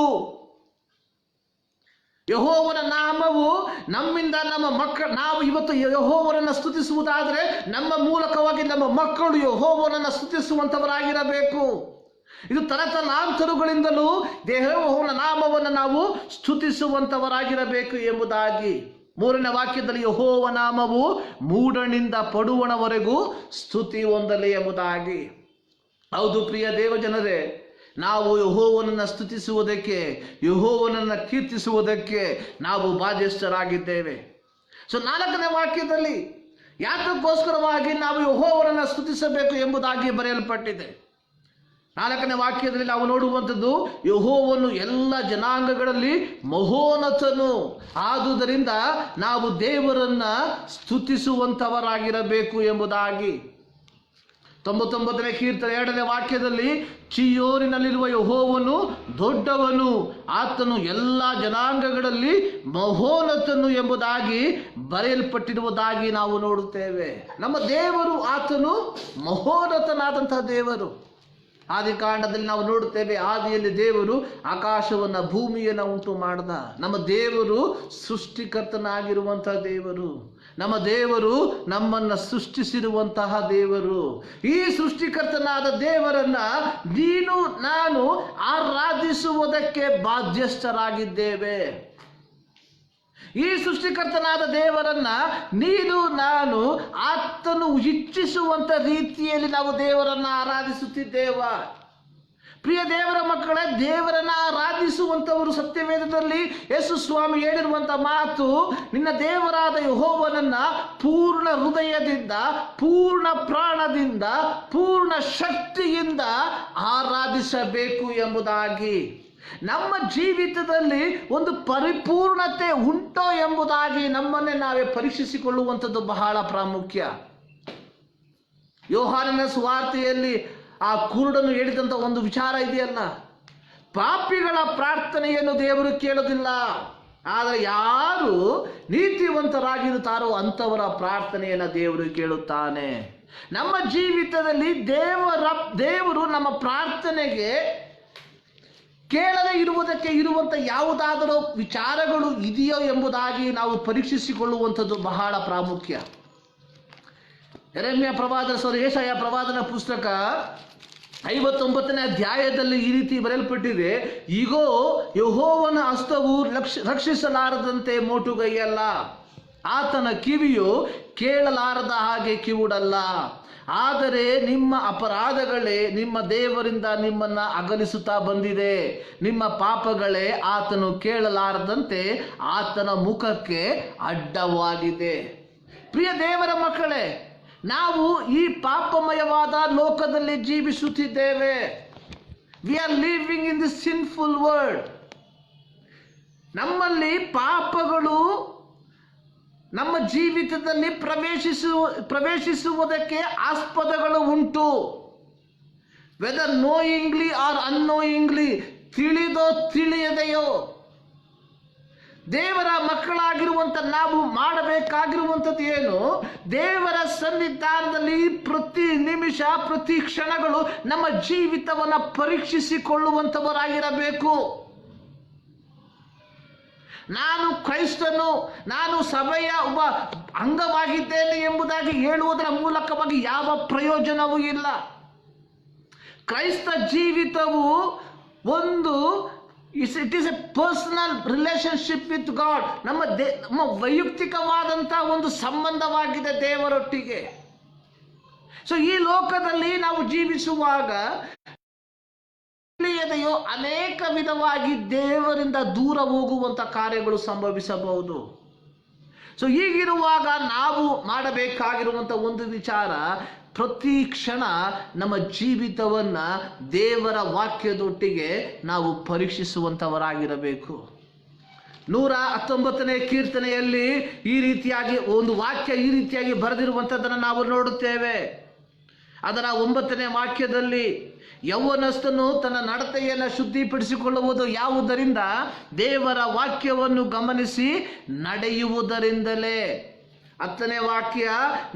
ಯೆಹೋವನ ನಾಮವು ನಮ್ಮಿಂದ ನಮ್ಮ ನಾವು ಇವತ್ತು ಯೆಹೋವನನ್ನ ಸ್ತುತಿಸುವುದಾದರೆ ನಮ್ಮ ಮೂಲಕವಾಗಿ ನಮ್ಮ ಮಕ್ಕಳು ಯೆಹೋವನನ್ನ ಸ್ತುತಿಸುವಂತವರಾಗಿರಬೇಕು. ಇದು ತರತಲಾಂತರಗಳಿಂದಲೂ ಯೆಹೋವನ ನಾಮವನ್ನು ನಾವು ಸ್ತುತಿಸುವಂತವರಾಗಿರಬೇಕು ಎಂಬುದಾಗಿ. ಮೂರನೇ ವಾಕ್ಯದಲ್ಲಿ, ಯೆಹೋವ ನಾಮವು ಮೂಡನಿಂದ ಪಡುವಣವರೆಗೂ ಸ್ತುತಿ ಹೊಂದಲಿ ಎಂಬುದಾಗಿ. ಹೌದು ಪ್ರಿಯ ದೇವಜನರೇ, ನಾವು ಯೆಹೋವನನ್ನ ಸ್ತುತಿಸುವುದಕ್ಕೆ, ಯೆಹೋವನನ್ನ ಕೀರ್ತಿಸುವುದಕ್ಕೆ ನಾವು ಬಾಧ್ಯಸ್ಥರಾಗಿದ್ದೇವೆ. ಸೊ 4ನೇ ವಾಕ್ಯದಲ್ಲಿ ಯಾತಕ್ಕೋಸ್ಕರವಾಗಿ ನಾವು ಯೆಹೋವನನ್ನ ಸ್ತುತಿಸಬೇಕು ಎಂಬುದಾಗಿ ಬರೆಯಲ್ಪಟ್ಟಿದೆ. 4ನೇ ವಾಕ್ಯದಲ್ಲಿ ನಾವು ನೋಡುವಂಥದ್ದು, ಯೆಹೋವನು ಎಲ್ಲ ಜನಾಂಗಗಳಲ್ಲಿ ಮಹೋನ್ನತನು, ಆದುದರಿಂದ ನಾವು ದೇವರನ್ನ ಸ್ತುತಿಸುವಂತವರಾಗಿರಬೇಕು ಎಂಬುದಾಗಿ. 99ನೇ ಕೀರ್ತನೆ 2ನೇ ವಾಕ್ಯದಲ್ಲಿ, ಚೀಯೋನಿನಲ್ಲಿರುವ ಯೆಹೋವನು ದೊಡ್ಡವನು, ಆತನು ಎಲ್ಲ ಜನಾಂಗಗಳಲ್ಲಿ ಮಹೋನ್ನತನು ಎಂಬುದಾಗಿ ಬರೆಯಲ್ಪಟ್ಟಿರುವುದಾಗಿ ನಾವು ನೋಡುತ್ತೇವೆ. ನಮ್ಮ ದೇವರು ಆತನು ಮಹೋನ್ನತನಾದಂತಹ ದೇವರು. ಆದಿಕಾಂಡದಲ್ಲಿ ನಾವು ನೋಡುತ್ತೇವೆ, ಆದಿಯಲ್ಲಿ ದೇವರು ಆಕಾಶವನ್ನ ಭೂಮಿಯನ್ನ ಉಂಟು ಮಾಡಿದ. ನಮ್ಮ ದೇವರು ಸೃಷ್ಟಿಕರ್ತನಾಗಿರುವಂತಹ ದೇವರು. ನಮ್ಮ ದೇವರು ನಮ್ಮನ್ನು ಸೃಷ್ಟಿಸಿರುವಂತಹ ದೇವರು. ಈ ಸೃಷ್ಟಿಕರ್ತನಾದ ದೇವರನ್ನ ನೀನು ನಾನು ಆರಾಧಿಸುವುದಕ್ಕೆ ಬಾಧ್ಯಸ್ಥರಾಗಿದ್ದೇವೆ. ಈ ಸೃಷ್ಟಿಕರ್ತನಾದ ದೇವರನ್ನ ನೀನು ನಾನು ಆತನು ಇಚ್ಛಿಸುವಂತ ರೀತಿಯಲ್ಲಿ ನಾವು ದೇವರನ್ನ ಆರಾಧಿಸುತ್ತಿದ್ದೇವ. ಪ್ರಿಯ ದೇವರ ಮಕ್ಕಳೇ, ದೇವರನ್ನ ಆರಾಧಿಸುವಂತವರು ಸತ್ಯವೇದದಲ್ಲಿ ಯೇಸು ಸ್ವಾಮಿ ಹೇಳಿರುವಂತ ಮಾತು, ನಿನ್ನ ದೇವರಾದ ಯೆಹೋವನನ್ನ ಪೂರ್ಣ ಹೃದಯದಿಂದ, ಪೂರ್ಣ ಪ್ರಾಣದಿಂದ, ಪೂರ್ಣ ಶಕ್ತಿಯಿಂದ ಆರಾಧಿಸಬೇಕು ಎಂಬುದಾಗಿ. ನಮ್ಮ ಜೀವಿತದಲ್ಲಿ ಒಂದು ಪರಿಪೂರ್ಣತೆ ಉಂಟೋ ಎಂಬುದಾಗಿ ನಮ್ಮನ್ನೇ ನಾವೇ ಪರೀಕ್ಷಿಸಿಕೊಳ್ಳುವಂಥದ್ದು ಬಹಳ ಪ್ರಾಮುಖ್ಯ. ಯೋಹಾನನ ಸುವಾರ್ತೆಯಲ್ಲಿ ಆ ಕುರುಡನು ಹೇಳಿದಂಥ ಒಂದು ವಿಚಾರ ಇದೆಯಲ್ಲ, ಪಾಪಿಗಳ ಪ್ರಾರ್ಥನೆಯನ್ನು ದೇವರು ಕೇಳೋದಿಲ್ಲ, ಆದರೆ ಯಾರು ನೀತಿವಂತರಾಗಿರುತ್ತಾರೋ ಅಂಥವರ ಪ್ರಾರ್ಥನೆಯನ್ನು ದೇವರು ಕೇಳುತ್ತಾನೆ. ನಮ್ಮ ಜೀವಿತದಲ್ಲಿ ದೇವರು ನಮ್ಮ ಪ್ರಾರ್ಥನೆಗೆ ಕೇಳದೇ ಇರುವುದಕ್ಕೆ ಇರುವಂಥ ಯಾವುದಾದರೂ ವಿಚಾರಗಳು ಇದೆಯೋ ಎಂಬುದಾಗಿ ನಾವು ಪರೀಕ್ಷಿಸಿಕೊಳ್ಳುವಂಥದ್ದು ಬಹಳ ಪ್ರಾಮುಖ್ಯ. ಯೆರೆಮೀಯ ಪ್ರವಾದನ ಯೆಶಾಯ ಪ್ರವಾದನ ಪುಸ್ತಕ 59ನೇ ಅಧ್ಯಾಯದಲ್ಲಿ ಈ ರೀತಿ ಬರೆಯಲ್ಪಟ್ಟಿದೆ, ಈಗೋ ಯೆಹೋವನ ಹಸ್ತವು ರಕ್ಷಿಸಲಾರದಂತೆ ಮೋಟುಗೈಯಲ್ಲ, ಆತನ ಕಿವಿಯು ಕೇಳಲಾರದ ಹಾಗೆ ಕಿವುಡಲ್ಲ, ಆದರೆ ನಿಮ್ಮ ಅಪರಾಧಗಳೇ ನಿಮ್ಮ ದೇವರಿಂದ ನಿಮ್ಮನ್ನ ಅಗಲಿಸುತ್ತಾ ಬಂದಿದೆ, ನಿಮ್ಮ ಪಾಪಗಳೇ ಆತನು ಕೇಳಲಾರದಂತೆ ಆತನ ಮುಖಕ್ಕೆ ಅಡ್ಡವಾಗಿದೆ. ಪ್ರಿಯ ದೇವರ ಮಕ್ಕಳೇ, ನಾವು ಈ ಪಾಪಮಯವಾದ ಲೋಕದಲ್ಲಿ ಜೀವಿಸುತ್ತಿದ್ದೇವೆ. We are living in this sinful world. ನಮ್ಮಲ್ಲಿ ಪಾಪಗಳು ನಮ್ಮ ಜೀವಿತದಲ್ಲಿ ಪ್ರವೇಶಿಸುವುದಕ್ಕೆ ಆಸ್ಪದಗಳು ಉಂಟು. ವೆದರ್ ನೋಯಿಂಗ್ಲಿ ಆರ್ ಅನ್ನೋಯಿಂಗ್ಲಿ, ತಿಳಿದೋ ತಿಳಿಯದೆಯೋ, ದೇವರ ಮಕ್ಕಳಾಗಿರುವಂಥ ನಾವು ಮಾಡಬೇಕಾಗಿರುವಂಥದ್ದು ಏನು? ದೇವರ ಸನ್ನಿಧಾನದಲ್ಲಿ ಪ್ರತಿ ನಿಮಿಷ ಪ್ರತಿ ಕ್ಷಣಗಳು ನಮ್ಮ ಜೀವಿತವನ್ನು ಪರೀಕ್ಷಿಸಿಕೊಳ್ಳುವಂಥವರಾಗಿರಬೇಕು. ನಾನು ಕ್ರೈಸ್ತನು, ನಾನು ಸಭೆಯ ಒಬ್ಬ ಅಂಗವಾಗಿದ್ದೇನೆ ಎಂಬುದಾಗಿ ಹೇಳುವುದರ ಮೂಲಕವಾಗಿ ಯಾವ ಪ್ರಯೋಜನವೂ ಇಲ್ಲ. ಕ್ರೈಸ್ತ ಜೀವಿತವು ಒಂದು it is A personal relationship with god. ನಮ್ಮ ವೈಯಕ್ತಿಕವಾದಂಥ ಒಂದು ಸಂಬಂಧವಾಗಿದೆ ದೇವರೊಟ್ಟಿಗೆ. ಸೊ ಈ ಲೋಕದಲ್ಲಿ ನಾವು ಜೀವಿಸುವಾಗ ತಿಳಿಯದೆಯೋ ಅನೇಕ ವಿಧವಾಗಿ ದೇವರಿಂದ ದೂರ ಹೋಗುವಂಥ ಕಾರ್ಯಗಳು ಸಂಭವಿಸಬಹುದು. ಸೊ ಹೀಗಿರುವಾಗ ನಾವು ಮಾಡಬೇಕಾಗಿರುವಂಥ ಒಂದು ವಿಚಾರ, ಪ್ರತಿ ಕ್ಷಣ ನಮ್ಮ ಜೀವಿತವನ್ನ ದೇವರ ವಾಕ್ಯದೊಟ್ಟಿಗೆ ನಾವು ಪರೀಕ್ಷಿಸುವಂಥವರಾಗಿರಬೇಕು. 119ನೇ ಕೀರ್ತನೆಯಲ್ಲಿ ಈ ರೀತಿಯಾಗಿ ಒಂದು ವಾಕ್ಯ ಈ ರೀತಿಯಾಗಿ ಬರೆದಿರುವಂಥದ್ದನ್ನು ನಾವು ನೋಡುತ್ತೇವೆ. ಅದರ 9ನೇ ವಾಕ್ಯದಲ್ಲಿ, ಯೌವನಸ್ಥನು ತನ್ನ ನಡತೆಯನ್ನು ಶುದ್ಧಿಪಡಿಸಿಕೊಳ್ಳುವುದು ಯಾವುದರಿಂದ? ದೇವರ ವಾಕ್ಯವನ್ನು ಗಮನಿಸಿ ನಡೆಯುವುದರಿಂದಲೇ. 10ನೇ ವಾಕ್ಯ,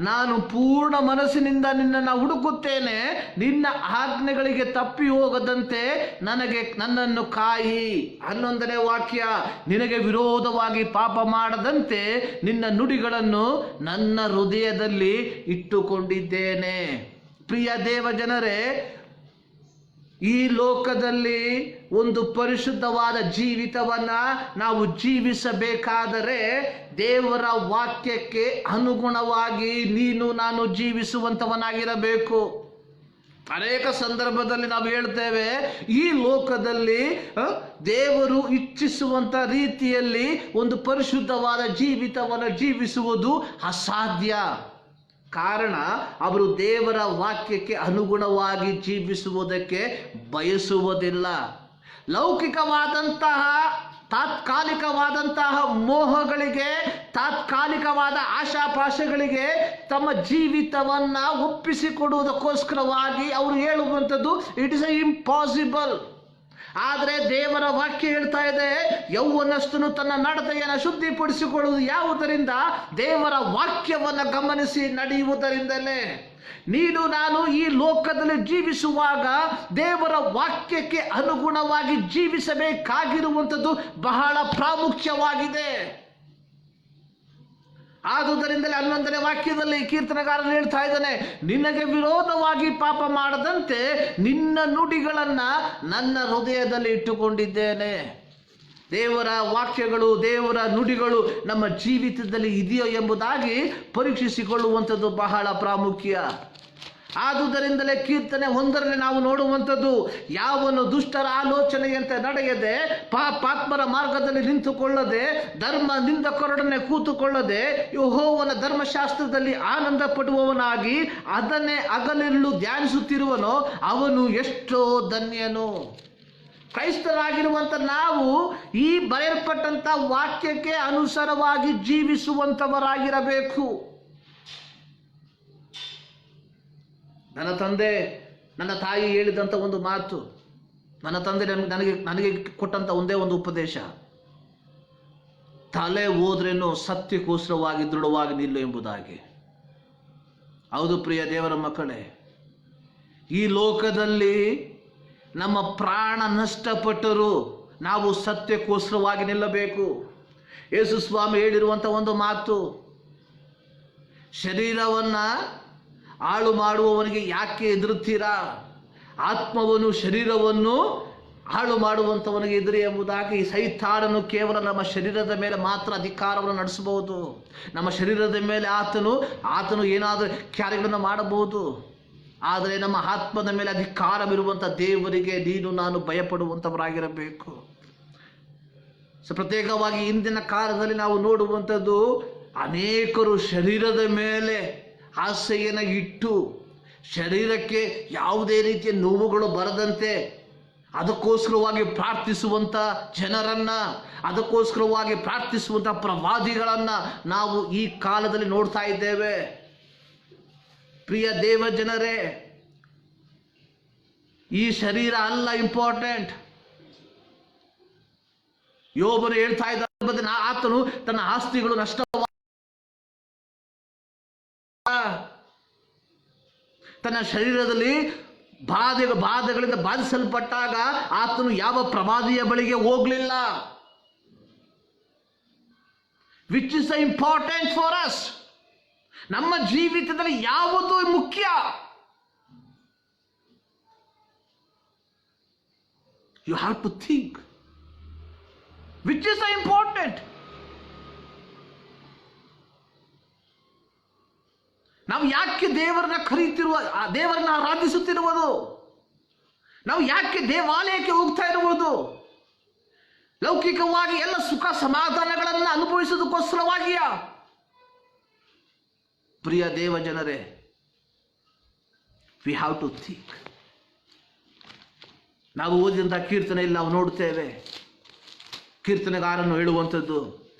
ನಾನು ಪೂರ್ಣ ಮನಸ್ಸಿನಿಂದ ನಿನ್ನನ್ನು ಹುಡುಕುತ್ತೇನೆ, ನಿನ್ನ ಆಜ್ಞೆಗಳಿಗೆ ತಪ್ಪಿ ಹೋಗದಂತೆ ನನ್ನನ್ನು ಕಾಯಿ. 11ನೇ ವಾಕ್ಯ, ನಿನಗೆ ವಿರೋಧವಾಗಿ ಪಾಪ ಮಾಡದಂತೆ ನಿನ್ನ ನುಡಿಗಳನ್ನು ನನ್ನ ಹೃದಯದಲ್ಲಿ ಇಟ್ಟುಕೊಂಡಿದ್ದೇನೆ. ಪ್ರಿಯ ದೇವ ಜನರೇ, ಈ ಲೋಕದಲ್ಲಿ ಒಂದು ಪರಿಶುದ್ಧವಾದ ಜೀವಿತವನ್ನ ನಾವು ಜೀವಿಸಬೇಕಾದರೆ ದೇವರ ವಾಕ್ಯಕ್ಕೆ ಅನುಗುಣವಾಗಿ ನೀನು ನಾನು ಜೀವಿಸುವಂಥವನಾಗಿರಬೇಕು. ಅನೇಕ ಸಂದರ್ಭದಲ್ಲಿ ನಾವು ಹೇಳ್ತೇವೆ, ಈ ಲೋಕದಲ್ಲಿ ದೇವರು ಇಚ್ಛಿಸುವಂಥ ರೀತಿಯಲ್ಲಿ ಒಂದು ಪರಿಶುದ್ಧವಾದ ಜೀವಿತವನ್ನು ಜೀವಿಸುವುದು ಅಸಾಧ್ಯ. ಕಾರಣ, ಅವರು ದೇವರ ವಾಕ್ಯಕ್ಕೆ ಅನುಗುಣವಾಗಿ ಜೀವಿಸುವುದಕ್ಕೆ ಬಯಸುವುದಿಲ್ಲ. ಲೌಕಿಕವಾದಂತಹ ತಾತ್ಕಾಲಿಕವಾದಂತಹ ಮೋಹಗಳಿಗೆ, ತಾತ್ಕಾಲಿಕವಾದ ಆಶಾಪಾಶಗಳಿಗೆ ತಮ್ಮ ಜೀವಿತವನ್ನ ಒಪ್ಪಿಸಿಕೊಡುವುದಕ್ಕೋಸ್ಕರವಾಗಿ ಅವರು ಹೇಳುವಂಥದ್ದು ಇಟ್ ಇಸ್ ಇಂಪಾಸಿಬಲ್. ಆದರೆ ದೇವರ ವಾಕ್ಯ ಹೇಳ್ತಾ ಇದೆ, ಯೌವನಸ್ಥನು ತನ್ನ ನಡತೆಯನ್ನು ಶುದ್ಧಿಪಡಿಸಿಕೊಳ್ಳುವುದು ಯಾವುದರಿಂದ? ದೇವರ ವಾಕ್ಯವನ್ನು ಗಮನಿಸಿ ನಡೆಯುವುದರಿಂದಲೇ. ನೀನು ನಾನು ಈ ಲೋಕದಲ್ಲಿ ಜೀವಿಸುವಾಗ ದೇವರ ವಾಕ್ಯಕ್ಕೆ ಅನುಗುಣವಾಗಿ ಜೀವಿಸಬೇಕಾಗಿರುವಂಥದ್ದು ಬಹಳ ಪ್ರಾಮುಖ್ಯವಾಗಿದೆ. ಆದುದರಿಂದಲೇ 11ನೇ ವಾಕ್ಯದಲ್ಲಿ ಕೀರ್ತನೆಗಾರನು ಹೇಳ್ತಾ ಇದ್ದಾನೆ, ನಿನಗೆ ವಿರೋಧವಾಗಿ ಪಾಪ ಮಾಡದಂತೆ ನಿನ್ನ ನುಡಿಗಳನ್ನ ನನ್ನ ಹೃದಯದಲ್ಲಿ ಇಟ್ಟುಕೊಂಡಿದ್ದೇನೆ. ದೇವರ ವಾಕ್ಯಗಳು, ದೇವರ ನುಡಿಗಳು ನಮ್ಮ ಜೀವಿತದಲ್ಲಿ ಇದೆಯೋ ಎಂಬುದಾಗಿ ಪರೀಕ್ಷಿಸಿಕೊಳ್ಳುವಂಥದ್ದು ಬಹಳ ಪ್ರಾಮುಖ್ಯ. ಆದುದರಿಂದಲೇ ಕೀರ್ತನೆ 1ರಲ್ಲಿ ನಾವು ನೋಡುವಂಥದ್ದು, ಯಾವನು ದುಷ್ಟರ ಆಲೋಚನೆಯಂತೆ ನಡೆಯದೆ, ಪಾಪಾತ್ಮರ ಮಾರ್ಗದಲ್ಲಿ ನಿಂತುಕೊಳ್ಳದೆ, ಧರ್ಮ ನಿಂದಕರೊಡನೆ ಕೂತುಕೊಳ್ಳದೆ, ಯೆಹೋವನ ಧರ್ಮಶಾಸ್ತ್ರದಲ್ಲಿ ಆನಂದ ಪಡುವವನಾಗಿ ಅದನ್ನೇ ಹಗಲಿರುಳು ಧ್ಯಾನಿಸುತ್ತಿರುವನೋ ಅವನು ಎಷ್ಟೋ ಧನ್ಯನು. ಕ್ರೈಸ್ತರಾಗಿರುವಂಥ ನಾವು ಈ ಬರೆಯಲ್ಪಟ್ಟಂಥ ವಾಕ್ಯಕ್ಕೆ ಅನುಸಾರವಾಗಿ ಜೀವಿಸುವಂಥವರಾಗಿರಬೇಕು. ನನ್ನ ತಂದೆ, ನನ್ನ ತಾಯಿ ಹೇಳಿದಂಥ ಒಂದು ಮಾತು, ನನ್ನ ತಂದೆ ನನಗೆ ಕೊಟ್ಟಂಥ ಒಂದೇ ಒಂದು ಉಪದೇಶ, ತಲೆ ಹೋದ್ರೇನು ಸತ್ಯಕ್ಕೋಸ್ಕರವಾಗಿ ದೃಢವಾಗಿ ನಿಲ್ಲು ಎಂಬುದಾಗಿ. ಹೌದು ಪ್ರಿಯ ದೇವರ ಮಕ್ಕಳೇ, ಈ ಲೋಕದಲ್ಲಿ ನಮ್ಮ ಪ್ರಾಣ ನಷ್ಟಪಟ್ಟರೂ ನಾವು ಸತ್ಯಕ್ಕೋಸ್ಕರವಾಗಿ ನಿಲ್ಲಬೇಕು. ಯೇಸು ಸ್ವಾಮಿ ಹೇಳಿರುವಂಥ ಒಂದು ಮಾತು, ಶರೀರವನ್ನು ಹಾಳು ಮಾಡುವವನಿಗೆ ಯಾಕೆ ಹೆದರುತ್ತೀರಾ, ಆತ್ಮವನ್ನು ಶರೀರವನ್ನು ಹಾಳು ಮಾಡುವಂಥವನಿಗೆ ಎದುರಿ ಎಂಬುದಾಗಿ. ಸೈತಾನನು ಕೇವಲ ನಮ್ಮ ಶರೀರದ ಮೇಲೆ ಮಾತ್ರ ಅಧಿಕಾರವನ್ನು ನಡೆಸಬಹುದು. ನಮ್ಮ ಶರೀರದ ಮೇಲೆ ಆತನು ಏನಾದರೂ ಕಾರ್ಯಗಳನ್ನು ಮಾಡಬಹುದು. ಆದರೆ ನಮ್ಮ ಆತ್ಮದ ಮೇಲೆ ಅಧಿಕಾರವಿರುವಂಥ ದೇವರಿಗೆ ನೀನು ನಾನು ಭಯಪಡುವಂಥವರಾಗಿರಬೇಕು. ಪ್ರತ್ಯೇಕವಾಗಿ ಇಂದಿನ ಕಾಲದಲ್ಲಿ ನಾವು ನೋಡುವಂಥದ್ದು, ಅನೇಕರು ಶರೀರದ ಮೇಲೆ ಆಸೆಯನ್ನು ಇಟ್ಟು ಶರೀರಕ್ಕೆ ಯಾವುದೇ ರೀತಿಯ ನೋವುಗಳು ಬರದಂತೆ ಅದಕ್ಕೋಸ್ಕರವಾಗಿ ಪ್ರಾರ್ಥಿಸುವಂಥ ಜನರನ್ನ, ಅದಕ್ಕೋಸ್ಕರವಾಗಿ ಪ್ರಾರ್ಥಿಸುವಂಥ ಪ್ರವಾದಿಗಳನ್ನ ನಾವು ಈ ಕಾಲದಲ್ಲಿ ನೋಡ್ತಾ ಇದ್ದೇವೆ. ಪ್ರಿಯ ದೇವ ಜನರೇ, ಈ ಶರೀರ ಅಲ್ಲ ಇಂಪಾರ್ಟೆಂಟ್. ಯೋಬನು ಹೇಳ್ತಾ ಇದ್ದ, ಆತನು ತನ್ನ ಆಸ್ತಿಗಳು ನಷ್ಟ, ತನ್ನ ಶರೀರದಲ್ಲಿ ಬಾಧೆಗಳಿಂದ ಬಾಧಿಸಲ್ಪಟ್ಟಾಗ ಆತನು ಯಾವ ಪ್ರವಾದಿಯ ಬಳಿಗೆ ಹೋಗಲಿಲ್ಲ. Which is important for us. ನಮ್ಮ ಜೀವಿತದಲ್ಲಿ ಯಾವುದು ಮುಖ್ಯ? You have to think which is important. ನಾವು ಯಾಕೆ ದೇವರನ್ನ ದೇವರನ್ನ ಆರಾಧಿಸುತ್ತಿರುವುದು? ನಾವು ಯಾಕೆ ದೇವಾಲಯಕ್ಕೆ ಹೋಗ್ತಾ ಇರುವುದು? ಲೌಕಿಕವಾಗಿ ಎಲ್ಲ ಸುಖ ಸಮಾಧಾನಗಳನ್ನು ಅನುಭವಿಸೋದಕ್ಕೋಸ್ಕರವಾಗಿಯಾ? ಪ್ರಿಯ ದೇವ ಜನರೇ, ವಿ ಹ್ಯಾವ್ ಟು ಥಿಂಕ್. ನಾವು ಓದಿದಂಥ ಕೀರ್ತನೆಯಲ್ಲಿ ನಾವು ನೋಡುತ್ತೇವೆ, ಕೀರ್ತನೆಗಾರನು ಹೇಳುವಂಥದ್ದು,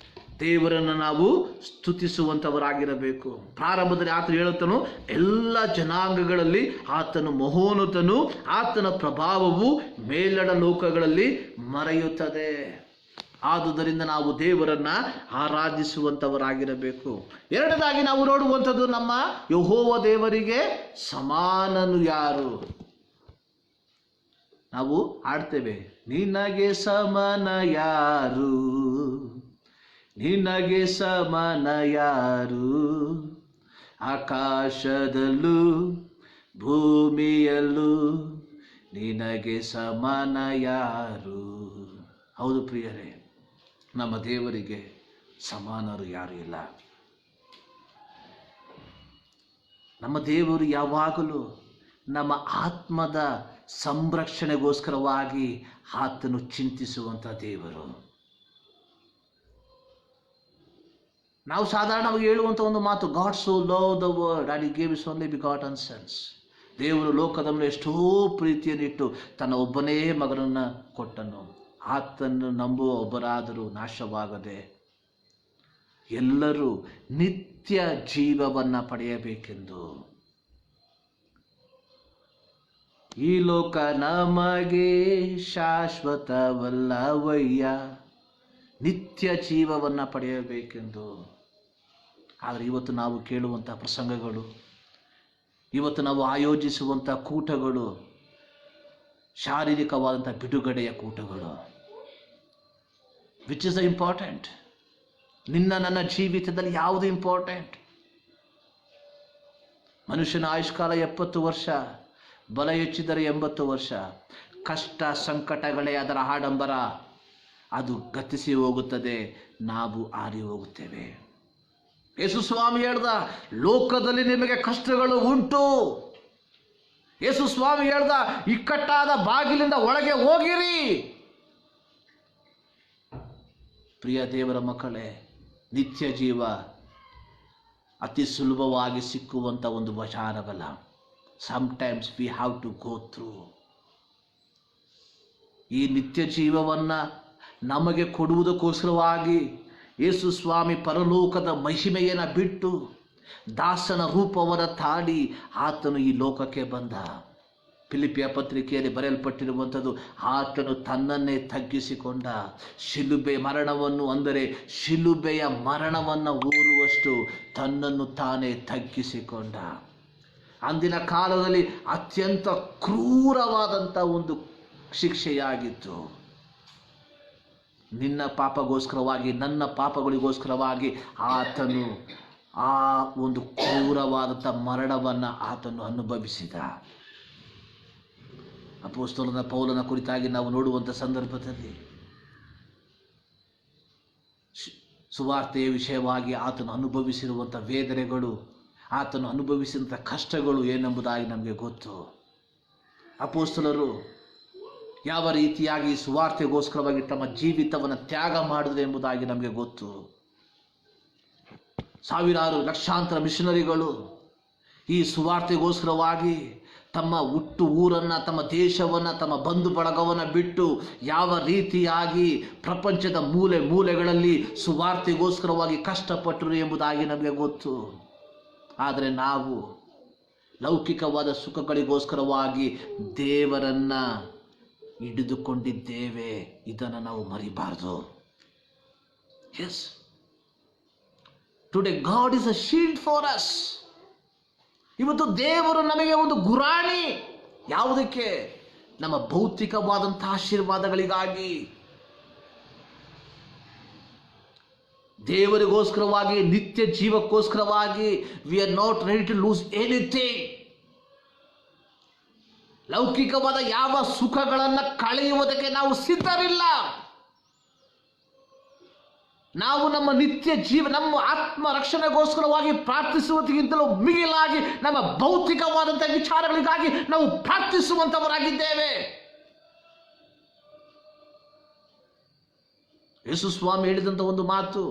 ದೇವರನ್ನು ನಾವು ಸ್ತುತಿಸುವಂಥವರಾಗಿರಬೇಕು. ಪ್ರಾರಂಭದಲ್ಲಿ ಆತನು ಹೇಳುತ್ತನು, ಎಲ್ಲ ಜನಾಂಗಗಳಲ್ಲಿ ಆತನು ಮಹೋನ್ನತನು, ಆತನ ಪ್ರಭಾವವು ಮೇಲಡ ಲೋಕಗಳಲ್ಲಿ ಮರೆಯುತ್ತದೆ. ಆದುದರಿಂದ ನಾವು ದೇವರನ್ನ ಆರಾಧಿಸುವಂಥವರಾಗಿರಬೇಕು. ಎರಡನೇದಾಗಿ ನಾವು ನೋಡುವಂಥದ್ದು, ನಮ್ಮ ಯೆಹೋವ ದೇವರಿಗೆ ಸಮಾನನು ಯಾರು? ನಾವು ಹಾಡ್ತೇವೆ, ನಿನಗೆ ಸಮಾನ ಯಾರು, ನಿನಗೆ ಸಮಾನ ಯಾರು, ಆಕಾಶದಲ್ಲೂ ಭೂಮಿಯಲ್ಲೂ ನಿನಗೆ ಸಮಾನ ಯಾರು. ಹೌದು ಪ್ರಿಯರೇ, ನಮ್ಮ ದೇವರಿಗೆ ಸಮಾನರು ಯಾರು ಇಲ್ಲ. ನಮ್ಮ ದೇವರು ಯಾವಾಗಲೂ ನಮ್ಮ ಆತ್ಮದ ಸಂರಕ್ಷಣೆಗೋಸ್ಕರವಾಗಿ ಆತನು ಚಿಂತಿಸುವಂಥ ದೇವರು. ನಾವು ಸಾಧಾರಣವಾಗಿ ಹೇಳುವಂಥ ಒಂದು ಮಾತು, god so love the world and he gave his only begotten sons. ದೇವರು ಲೋಕದ ಮೇಲೆ ಎಷ್ಟೋ ಪ್ರೀತಿಯನ್ನಿಟ್ಟು ತನ್ನ ಒಬ್ಬನೇ ಮಗನನ್ನು ಕೊಟ್ಟನು. ಆತನ್ನು ನಂಬುವ ಒಬ್ಬರಾದರೂ ನಾಶವಾಗದೆ ಎಲ್ಲರೂ ನಿತ್ಯ ಜೀವವನ್ನು ಪಡೆಯಬೇಕೆಂದು. ಈ ಲೋಕ ನಮಗೆ ಶಾಶ್ವತವಲ್ಲವಯ್ಯ, ನಿತ್ಯ ಜೀವವನ್ನು ಪಡೆಯಬೇಕೆಂದು. ಆದರೆ ಇವತ್ತು ನಾವು ಕೇಳುವಂಥ ಪ್ರಸಂಗಗಳು, ಇವತ್ತು ನಾವು ಆಯೋಜಿಸುವಂಥ ಕೂಟಗಳು ಶಾರೀರಿಕವಾದಂಥ ಬಿಡುಗಡೆಯ ಕೂಟಗಳು. Which is important? ನನ್ನ ಜೀವಿತದಲ್ಲಿ ಯಾವುದು ಇಂಪಾರ್ಟೆಂಟ್? ಮನುಷ್ಯನ ಆಯುಷ್ಕಾಲ 70 ವರ್ಷ, ಬಲ ಹೆಚ್ಚಿದರೆ 80 ವರ್ಷ. ಕಷ್ಟ ಸಂಕಟಗಳೇ ಅದರ ಆಡಂಬರ. ಅದು ಗತಿಸಿ ಹೋಗುತ್ತದೆ, ನಾವು ಆರಿ ಹೋಗುತ್ತೇವೆ. ಯೇಸು ಸ್ವಾಮಿ ಹೇಳ್ದ, ಲೋಕದಲ್ಲಿ ನಿಮಗೆ ಕಷ್ಟಗಳು ಉಂಟು. ಯೇಸು ಸ್ವಾಮಿ ಹೇಳ್ದ, ಇಕ್ಕಟ್ಟಾದ ಬಾಗಿಲಿಂದ ಒಳಗೆ ಹೋಗಿರಿ. ಪ್ರಿಯ ದೇವರ ಮಕ್ಕಳೇ, ನಿತ್ಯ ಜೀವ ಅತಿ ಸುಲಭವಾಗಿ ಸಿಕ್ಕುವಂಥ ಒಂದು ವಿಚಾರವಲ್ಲ. Sometimes we have to go through. ಈ ನಿತ್ಯ ಜೀವವನ್ನು ನಮಗೆ ಕೊಡುವುದಕ್ಕೋಸ್ಕರವಾಗಿ ಯೇಸು ಸ್ವಾಮಿ ಪರಲೋಕದ ಮಹಿಮೆಯನ್ನು ಬಿಟ್ಟು ದಾಸನ ರೂಪವನ್ನು ತಾಳಿ ಆತನು ಈ ಲೋಕಕ್ಕೆ ಬಂದ. ಫಿಲಿಪಿಯ ಪತ್ರಿಕೆಯಲ್ಲಿ ಬರೆಯಲ್ಪಟ್ಟಿರುವಂಥದ್ದು, ಆತನು ತನ್ನನ್ನೇ ತಗ್ಗಿಸಿಕೊಂಡ. ಶಿಲುಬೆ ಮರಣವನ್ನು, ಅಂದರೆ ಶಿಲುಬೆಯ ಮರಣವನ್ನು ಹೊರುವಷ್ಟು ತನ್ನನ್ನು ತಾನೇ ತಗ್ಗಿಸಿಕೊಂಡ. ಅಂದಿನ ಕಾಲದಲ್ಲಿ ಅತ್ಯಂತ ಕ್ರೂರವಾದಂಥ ಒಂದು ಶಿಕ್ಷೆಯಾಗಿತ್ತು. ನಿನ್ನ ಪಾಪಗೋಸ್ಕರವಾಗಿ, ನನ್ನ ಪಾಪಗಳಿಗೋಸ್ಕರವಾಗಿ ಆತನು ಆ ಒಂದು ಕ್ರೂರವಾದಂಥ ಮರಣವನ್ನು ಆತನು ಅನುಭವಿಸಿದ. ಅಪೊಸ್ತಲನ ಪೌಲನ ಕುರಿತಾಗಿ ನಾವು ನೋಡುವಂಥ ಸಂದರ್ಭದಲ್ಲಿ ಸುವಾರ್ತೆಯ ವಿಷಯವಾಗಿ ಆತನು ಅನುಭವಿಸಿರುವಂಥ ವೇದನೆಗಳು, ಆತನು ಅನುಭವಿಸಿದಂಥ ಕಷ್ಟಗಳು ಏನೆಂಬುದಾಗಿ ನಮಗೆ ಗೊತ್ತು. ಅಪೊಸ್ತಲರು ಯಾವ ರೀತಿಯಾಗಿ ಸುವಾರ್ತೆಗೋಸ್ಕರವಾಗಿ ತಮ್ಮ ಜೀವಿತವನ್ನು ತ್ಯಾಗ ಮಾಡಿದ್ರು ಎಂಬುದಾಗಿ ನಮಗೆ ಗೊತ್ತು. ಸಾವಿರಾರು ಲಕ್ಷಾಂತರ ಮಿಷನರಿಗಳು ಈ ಸುವಾರ್ತೆಗೋಸ್ಕರವಾಗಿ ತಮ್ಮ ಹುಟ್ಟು ಊರನ್ನು, ತಮ್ಮ ದೇಶವನ್ನು, ತಮ್ಮ ಬಂಧು ಬಳಗವನ್ನು ಬಿಟ್ಟು ಯಾವ ರೀತಿಯಾಗಿ ಪ್ರಪಂಚದ ಮೂಲೆ ಮೂಲೆಗಳಲ್ಲಿ ಸುವಾರ್ತೆಗೋಸ್ಕರವಾಗಿ ಕಷ್ಟಪಟ್ಟರು ಎಂಬುದಾಗಿ ನಮಗೆ ಗೊತ್ತು. ಆದರೆ ನಾವು ಲೌಕಿಕವಾದ ಸುಖಗಳಿಗೋಸ್ಕರವಾಗಿ ದೇವರನ್ನು ಹಿಡಿದುಕೊಂಡಿದ್ದೇವೆ. ಇದನ್ನು ನಾವು ಮರಿಬಾರ್ದು. Yes, today God is a shield for us. ಇವತ್ತು ದೇವರು ನಮಗೆ ಒಂದು ಗುರಾಣಿ. ಯಾವುದಕ್ಕೆ? ನಮ್ಮ ಭೌತಿಕವಾದಂಥ ಆಶೀರ್ವಾದಗಳಿಗಾಗಿ. ದೇವರಿಗೋಸ್ಕರವಾಗಿ, ನಿತ್ಯ ಜೀವಕ್ಕೋಸ್ಕರವಾಗಿ we are not ready to lose anything. ಲೌಕಿಕವಾದ ಯಾವ ಸುಖಗಳನ್ನು ಕಳೆಯುವುದಕ್ಕೆ ನಾವು ಸಿದ್ಧರಿಲ್ಲ. ನಾವು ನಮ್ಮ ನಿತ್ಯ ಜೀವ, ನಮ್ಮ ಆತ್ಮ ರಕ್ಷಣೆಗೋಸ್ಕರವಾಗಿ ಪ್ರಾರ್ಥಿಸುವುದಕ್ಕಿಂತಲೂ ಮಿಗಿಲಾಗಿ ನಮ್ಮ ಭೌತಿಕವಾದಂಥ ವಿಚಾರಗಳಿಗಾಗಿ ನಾವು ಪ್ರಾರ್ಥಿಸುವಂಥವರಾಗಿದ್ದೇವೆ. ಯೇಸು ಸ್ವಾಮಿ ಹೇಳಿದಂಥ ಒಂದು ಮಾತು,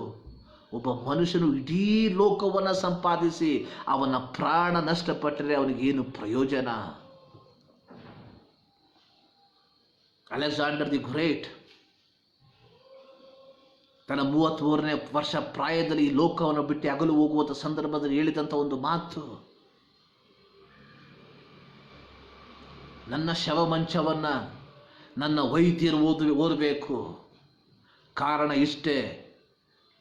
ಒಬ್ಬ ಮನುಷ್ಯನು ಇಡೀ ಲೋಕವನ್ನು ಸಂಪಾದಿಸಿ ಅವನ ಪ್ರಾಣ ನಷ್ಟಪಟ್ಟರೆ ಅವನಿಗೇನು ಪ್ರಯೋಜನ? ಅಲೆಕ್ಸಾಂಡರ್ ದಿ ಗ್ರೇಟ್ ತನ್ನ 33ನೇ ವರ್ಷ ಪ್ರಾಯದಲ್ಲಿ ಈ ಲೋಕವನ್ನು ಬಿಟ್ಟು ಅಗಲು ಹೋಗುವಂಥ ಸಂದರ್ಭದಲ್ಲಿ ಹೇಳಿದಂಥ ಒಂದು ಮಾತು, ನನ್ನ ಶವಮಂಚವನ್ನು ನನ್ನ ವೈದ್ಯರು ಓದಬೇಕು. ಕಾರಣ ಇಷ್ಟೇ,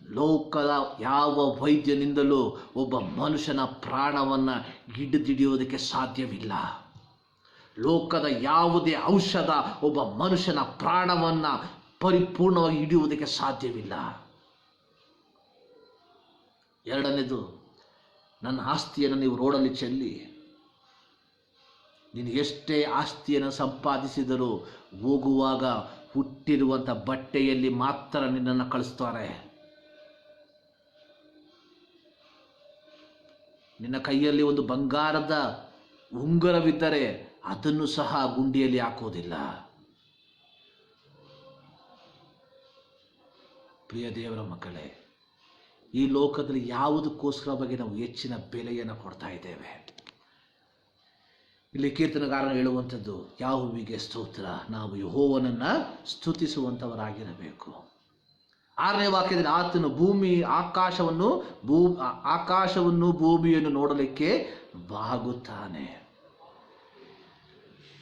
ಲೋಕದ ಯಾವ ವೈದ್ಯನಿಂದಲೂ ಒಬ್ಬ ಮನುಷ್ಯನ ಪ್ರಾಣವನ್ನು ಹಿಡಿದಿಡಿಯೋದಕ್ಕೆ ಸಾಧ್ಯವಿಲ್ಲ. ಲೋಕದ ಯಾವುದೇ ಔಷಧ ಒಬ್ಬ ಮನುಷ್ಯನ ಪ್ರಾಣವನ್ನು ಪರಿಪೂರ್ಣವಾಗಿ ಹಿಡಿಯುವುದಕ್ಕೆ ಸಾಧ್ಯವಿಲ್ಲ. ಎರಡನೇದು, ನನ್ನ ಆಸ್ತಿಯನ್ನು ನೀವು ರೋಡಲ್ಲಿ ಚೆಲ್ಲಿ, ನೀನು ಎಷ್ಟೇ ಆಸ್ತಿಯನ್ನು ಸಂಪಾದಿಸಿದರೂ ಹೋಗುವಾಗ ಹುಟ್ಟಿರುವಂಥ ಬಟ್ಟೆಯಲ್ಲಿ ಮಾತ್ರ ನಿನ್ನನ್ನು ಕಳಿಸ್ತಾರೆ. ನಿನ್ನ ಕೈಯಲ್ಲಿ ಒಂದು ಬಂಗಾರದ ಉಂಗುರವಿದ್ದರೆ ಅದನ್ನು ಸಹ ಗುಂಡಿಯಲ್ಲಿ ಹಾಕೋದಿಲ್ಲ. ಪ್ರಿಯ ದೇವರ ಮಕ್ಕಳೇ, ಈ ಲೋಕದಲ್ಲಿ ಯಾವುದಕ್ಕೋಸ್ಕರ ಬಗ್ಗೆ ನಾವು ಹೆಚ್ಚಿನ ಬೆಲೆಯನ್ನು ಕೊಡ್ತಾ ಇದ್ದೇವೆ? ಇಲ್ಲಿ ಕೀರ್ತನಗಾರನು ಹೇಳುವಂಥದ್ದು, ಯೆಹೋವನಿಗೆ ಸ್ತೋತ್ರ, ನಾವು ಯೆಹೋವನನ್ನು ಸ್ತುತಿಸುವಂಥವರಾಗಿರಬೇಕು. 6ನೇ ವಾಕ್ಯದಲ್ಲಿ, ಆತನು ಆಕಾಶವನ್ನು ಭೂಮಿಯನ್ನು ನೋಡಲಿಕ್ಕೆ ಬಾಗುತ್ತಾನೆ.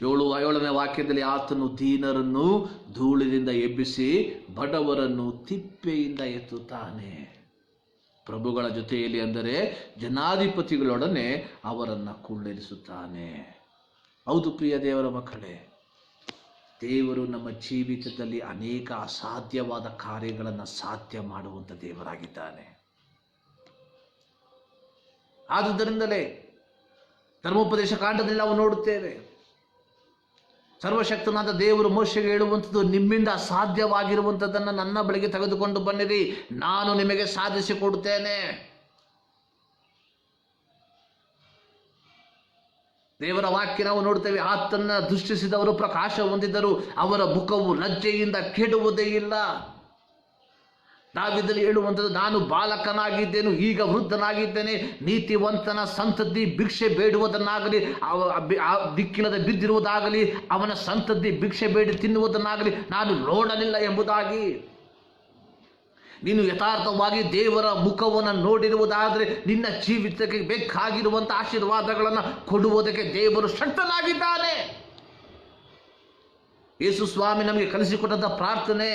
7ನೇ ವಾಕ್ಯದಲ್ಲಿ, ಆತನು ದೀನರನ್ನು ಧೂಳಿನಿಂದ ಎಬ್ಬಿಸಿ ಬಡವರನ್ನು ತಿಪ್ಪೆಯಿಂದ ಎತ್ತುತ್ತಾನೆ. ಪ್ರಭುಗಳ ಜೊತೆಯಲ್ಲಿ, ಅಂದರೆ ಜನಾಧಿಪತಿಗಳೊಡನೆ ಅವರನ್ನು ಕುಳ್ಳಿರಿಸುತ್ತಾನೆ. ಹೌದು ಪ್ರಿಯ ದೇವರ ಮಕ್ಕಳೇ, ದೇವರು ನಮ್ಮ ಜೀವಿತದಲ್ಲಿ ಅನೇಕ ಅಸಾಧ್ಯವಾದ ಕಾರ್ಯಗಳನ್ನು ಸಾಧ್ಯ ಮಾಡುವಂಥ ದೇವರಾಗಿದ್ದಾನೆ. ಆದುದರಿಂದಲೇ ಧರ್ಮೋಪದೇಶ ಕಾಂಡದಲ್ಲಿ ನಾವು ನೋಡುತ್ತೇವೆ, ಸರ್ವಶಕ್ತನಾದ ದೇವರು ಮೋಶೆಗೆ ಹೇಳುವಂಥದ್ದು, ನಿಮ್ಮಿಂದ ಅಸಾಧ್ಯವಾಗಿರುವಂಥದ್ದನ್ನು ನನ್ನ ಬಳಿಗೆ ತೆಗೆದುಕೊಂಡು ಬನ್ನಿರಿ, ನಾನು ನಿಮಗೆ ಸಾಧಿಸಿಕೊಡುತ್ತೇನೆ. ದೇವರ ವಾಕ್ಯ ನಾವು ನೋಡ್ತೇವೆ, ಆತನ್ನ ದೃಷ್ಟಿಸಿದವರು ಪ್ರಕಾಶ ಹೊಂದಿದರು, ಅವರ ಮುಖವು ಲಜ್ಜೆಯಿಂದ ಕೆಡುವುದೇ ಇಲ್ಲ. ದಾವೀದನು ಹೇಳುವಂಥದ್ದು, ನಾನು ಬಾಲಕನಾಗಿದ್ದೇನು, ಈಗ ವೃದ್ಧನಾಗಿದ್ದೇನೆ, ನೀತಿವಂತನ ಸಂತತಿ ಭಿಕ್ಷೆ ಬೇಡುವುದನ್ನಾಗಲಿ, ದಿಕ್ಕಿಲ್ಲದೆ ಬಿದ್ದಿರುವುದಾಗಲಿ, ಅವನ ಸಂತತಿ ಭಿಕ್ಷೆ ಬೇಡಿ ತಿನ್ನುವುದನ್ನಾಗಲಿ ನಾನು ನೋಡಲಿಲ್ಲ ಎಂಬುದಾಗಿ. ನೀನು ಯಥಾರ್ಥವಾಗಿ ದೇವರ ಮುಖವನ್ನು ನೋಡಿರುವುದಾದರೆ ನಿನ್ನ ಜೀವಿತಕ್ಕೆ ಬೇಕಾಗಿರುವಂಥ ಆಶೀರ್ವಾದಗಳನ್ನು ಕೊಡುವುದಕ್ಕೆ ದೇವರು ಶಕ್ತನಾಗಿದ್ದಾನೆ. ಯೇಸು ಸ್ವಾಮಿ ನಮಗೆ ಕಲಿಸಿಕೊಟ್ಟಂಥ ಪ್ರಾರ್ಥನೆ,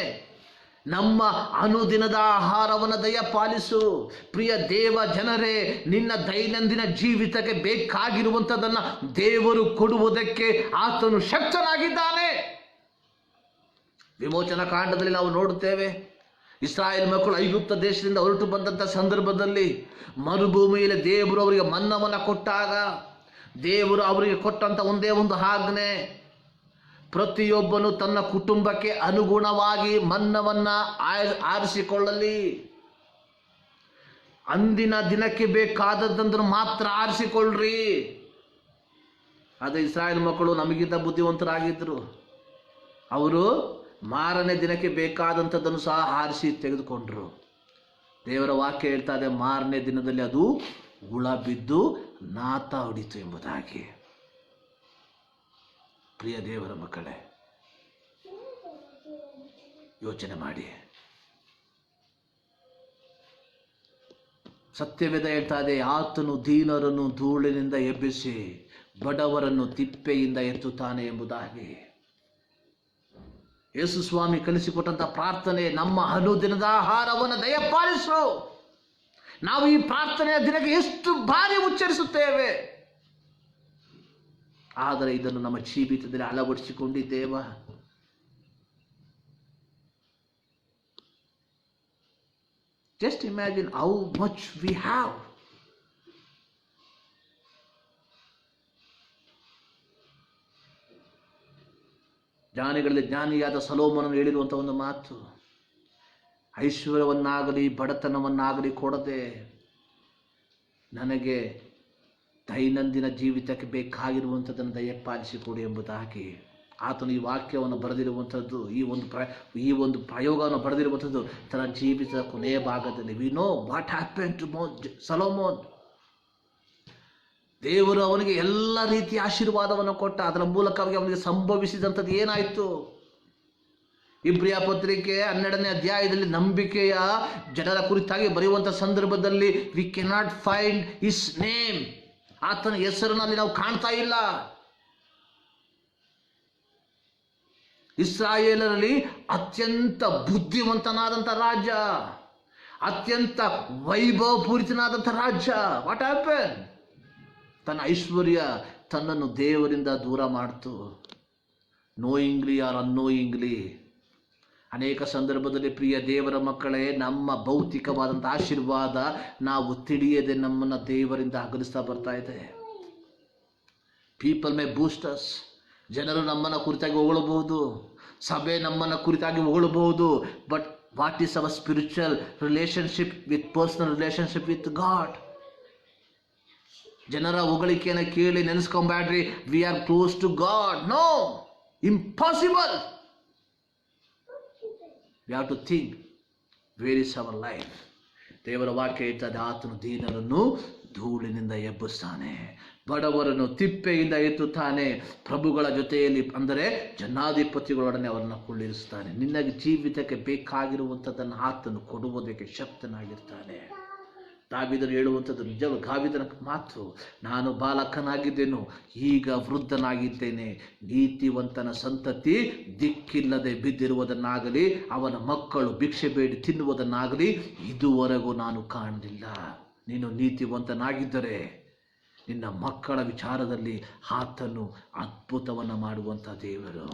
ನಮ್ಮ ಅನುದಿನದ ಆಹಾರವನ್ನು ದಯಪಾಲಿಸು. ಪ್ರಿಯ ದೇವ ಜನರೇ, ನಿನ್ನ ದೈನಂದಿನ ಜೀವಿತಕ್ಕೆ ಬೇಕಾಗಿರುವಂಥದ್ದನ್ನು ದೇವರು ಕೊಡುವುದಕ್ಕೆ ಆತನು ಶಕ್ತನಾಗಿದ್ದಾನೆ. ವಿಮೋಚನಾ ಕಾಂಡದಲ್ಲಿ ನಾವು ನೋಡುತ್ತೇವೆ, ಇಸ್ರಾಯೇಲ್ ಮಕ್ಕಳು ಐಗುಪ್ತ ದೇಶದಿಂದ ಹೊರಟು ಬಂದಂಥ ಸಂದರ್ಭದಲ್ಲಿ ಮರುಭೂಮಿಯಲ್ಲಿ ದೇವರು ಅವರಿಗೆ ಮನ್ನವನ್ನು ಕೊಟ್ಟಾಗ ದೇವರು ಅವರಿಗೆ ಕೊಟ್ಟಂಥ ಒಂದೇ ಒಂದು ಆಜ್ಞೆ, ಪ್ರತಿಯೊಬ್ಬನು ತನ್ನ ಕುಟುಂಬಕ್ಕೆ ಅನುಗುಣವಾಗಿ ಮನ್ನವನ್ನು ಆರಿಸಿಕೊಳ್ಳಲಿ, ಅಂದಿನ ದಿನಕ್ಕೆ ಬೇಕಾದದ್ದನ್ನು ಮಾತ್ರ ಆರಿಸಿಕೊಳ್ಳ್ರಿ. ಆದರೆ ಇಸ್ರಾಯೇಲ್ ಮಕ್ಕಳು ನಮಗಿಂತ ಬುದ್ಧಿವಂತರಾಗಿದ್ದರು. ಅವರು ಮಾರನೇ ದಿನಕ್ಕೆ ಬೇಕಾದಂಥದ್ದನ್ನು ಸಹ ಆರಿಸಿ ತೆಗೆದುಕೊಂಡ್ರು. ದೇವರ ವಾಕ್ಯ ಹೇಳ್ತಾ ಇದೆ, ಮಾರನೇ ದಿನದಲ್ಲಿ ಅದು ಹುಳ ಬಿದ್ದು ನಾತ ಹೊಡಿತು ಎಂಬುದಾಗಿ. ಪ್ರಿಯ ದೇವರ ಮಕ್ಕಳೇ, ಯೋಚನೆ ಮಾಡಿ. ಸತ್ಯವೇದ ಹೇಳ್ತಾ ಇದೆ, ಆತನು ದೀನರನ್ನು ಧೂಳಿನಿಂದ ಎಬ್ಬಿಸಿ ಬಡವರನ್ನು ತಿಪ್ಪೆಯಿಂದ ಎತ್ತುತ್ತಾನೆ ಎಂಬುದಾಗಿ. ಯೇಸು ಸ್ವಾಮಿ ಕಲಿಸಿಕೊಟ್ಟಂಥ ಪ್ರಾರ್ಥನೆ, ನಮ್ಮ ಅನುದಿನದ ಆಹಾರವನ್ನು ದಯಪಾಲಿಸು. ನಾವು ಈ ಪ್ರಾರ್ಥನೆಯ ದಿನಕ್ಕೆ ಎಷ್ಟು ಬಾರಿ ಉಚ್ಚರಿಸುತ್ತೇವೆ, ಆದರೆ ಇದನ್ನು ನಮ್ಮ ಜೀವಿತದಲ್ಲಿ ಅಳವಡಿಸಿಕೊಂಡಿದ್ದೇವ? Just imagine how much we have. ಜ್ಞಾನಿಗಳಲ್ಲಿ ಜ್ಞಾನಿಯಾದ ಸೊಲೊಮೋನನು ಹೇಳಿರುವಂಥ ಒಂದು ಮಾತು, ಐಶ್ವರ್ಯವನ್ನಾಗಲಿ ಬಡತನವನ್ನಾಗಲಿ ಕೊಡದೆ ನನಗೆ ದೈನಂದಿನ ಜೀವಿತಕ್ಕೆ ಬೇಕಾಗಿರುವಂಥದ್ದನ್ನು ದಯಪಾಲಿಸಿಕೊಡು ಎಂಬುದಾಗಿ. ಆತನು ಈ ವಾಕ್ಯವನ್ನು ಬರೆದಿರುವಂಥದ್ದು, ಈ ಒಂದು ಪ್ರಯೋಗವನ್ನು ಬರೆದಿರುವಂಥದ್ದು ತನ್ನ ಜೀವಿತದ ಕೊನೆಯ ಭಾಗದಲ್ಲಿ. We know what happen to Solomon. ದೇವರು ಅವನಿಗೆ ಎಲ್ಲ ರೀತಿಯ ಆಶೀರ್ವಾದವನ್ನು ಕೊಟ್ಟ, ಅದರ ಮೂಲಕವಾಗಿ ಅವನಿಗೆ ಸಂಭವಿಸಿದಂಥದ್ದು ಏನಾಯಿತು? ಇಬ್ರಿಯ ಪತ್ರಿಕೆ 12ನೇ ಅಧ್ಯಾಯದಲ್ಲಿ ನಂಬಿಕೆಯ ಜನರ ಕುರಿತಾಗಿ ಬರೆಯುವಂಥ ಸಂದರ್ಭದಲ್ಲಿ we cannot find his name, ಆತನ ಹೆಸರಿನಲ್ಲಿ ನಾವು ಕಾಣ್ತಾ ಇಲ್ಲ. ಇಸ್ರಾಯೇಲರಲ್ಲಿ ಅತ್ಯಂತ ಬುದ್ಧಿವಂತನಾದಂಥ ರಾಜ್ಯ, ಅತ್ಯಂತ ವೈಭವಪೂರಿತನಾದಂಥ ರಾಜ್ಯ. What happen? ತನ್ನ ಐಶ್ವರ್ಯ ತನ್ನನ್ನು ದೇವರಿಂದ ದೂರ ಮಾಡ್ತು, ನೋಯಿಂಗ್ಲಿ ಆರ್ ಅನ್ನೋಯಿಂಗ್ಲಿ. ಅನೇಕ ಸಂದರ್ಭದಲ್ಲಿ ಪ್ರಿಯ ದೇವರ ಮಕ್ಕಳೇ, ನಮ್ಮ ಭೌತಿಕವಾದಂಥ ಆಶೀರ್ವಾದ ನಾವು ತಿಳಿಯದೆ ನಮ್ಮನ್ನು ದೇವರಿಂದ ಅಗಲಿಸ್ತಾ ಬರ್ತಾ ಇದೆ. ಪೀಪಲ್ ಮೇ ಬೂಸ್ಟರ್ಸ್, ಜನರು ನಮ್ಮನ್ನು ಕುರಿತಾಗಿ ಹೊಗಳಬಹುದು, ಸಭೆ ನಮ್ಮನ್ನು ಕುರಿತಾಗಿ ಹೊಗಳಬಹುದು, but what is our spiritual relationship with personal relationship with God? ಜನರ ಹೊಗಳಿಕೆಯನ್ನು ಕೇಳಿ ನೆನೆಸ್ಕೊಂಬ್ಯಾಡ್ರಿ we are close to God. No, impossible. We have to think where is our life. ದೇವರ ವಾಕ್ಯ ಹೇಳ್ತದೆ, ಆತನು ದೀನರನ್ನು ಧೂಳಿನಿಂದ ಎಬ್ಬಿಸ್ತಾನೆ, ಬಡವರನ್ನು ತಿಪ್ಪೆಯಿಂದ ಎತ್ತುತ್ತಾನೆ, ಪ್ರಭುಗಳ ಜೊತೆಯಲ್ಲಿ ಅಂದರೆ ಜನಾಧಿಪತಿಗಳೊಡನೆ ಅವರನ್ನು ಕುಳ್ಳಿರಿಸ್ತಾನೆ. ನಿನಗೆ ಜೀವಿತಕ್ಕೆ ಬೇಕಾಗಿರುವಂಥದ್ದನ್ನು ಆತನು ಕೊಡುವುದಕ್ಕೆ ಶಕ್ತನಾಗಿರ್ತಾನೆ. ದಾವೀದನು ಹೇಳುವಂಥದ್ದು ನಿಜ ದಾವೀದನ ಮಾತು, ನಾನು ಬಾಲಕನಾಗಿದ್ದೇನು, ಈಗ ವೃದ್ಧನಾಗಿದ್ದೇನೆ, ನೀತಿವಂತನ ಸಂತತಿ ದಿಕ್ಕಿಲ್ಲದೆ ಬಿದ್ದಿರುವುದನ್ನಾಗಲಿ ಅವನ ಮಕ್ಕಳು ಭಿಕ್ಷೆ ಬೇಡಿ ತಿನ್ನುವುದನ್ನಾಗಲಿ ಇದುವರೆಗೂ ನಾನು ಕಾಣಲಿಲ್ಲ. ನೀನು ನೀತಿವಂತನಾಗಿದ್ದರೆ ನಿನ್ನ ಮಕ್ಕಳ ವಿಚಾರದಲ್ಲಿ ಆತನು ಅದ್ಭುತವನ್ನು ಮಾಡುವಂಥ ದೇವರು.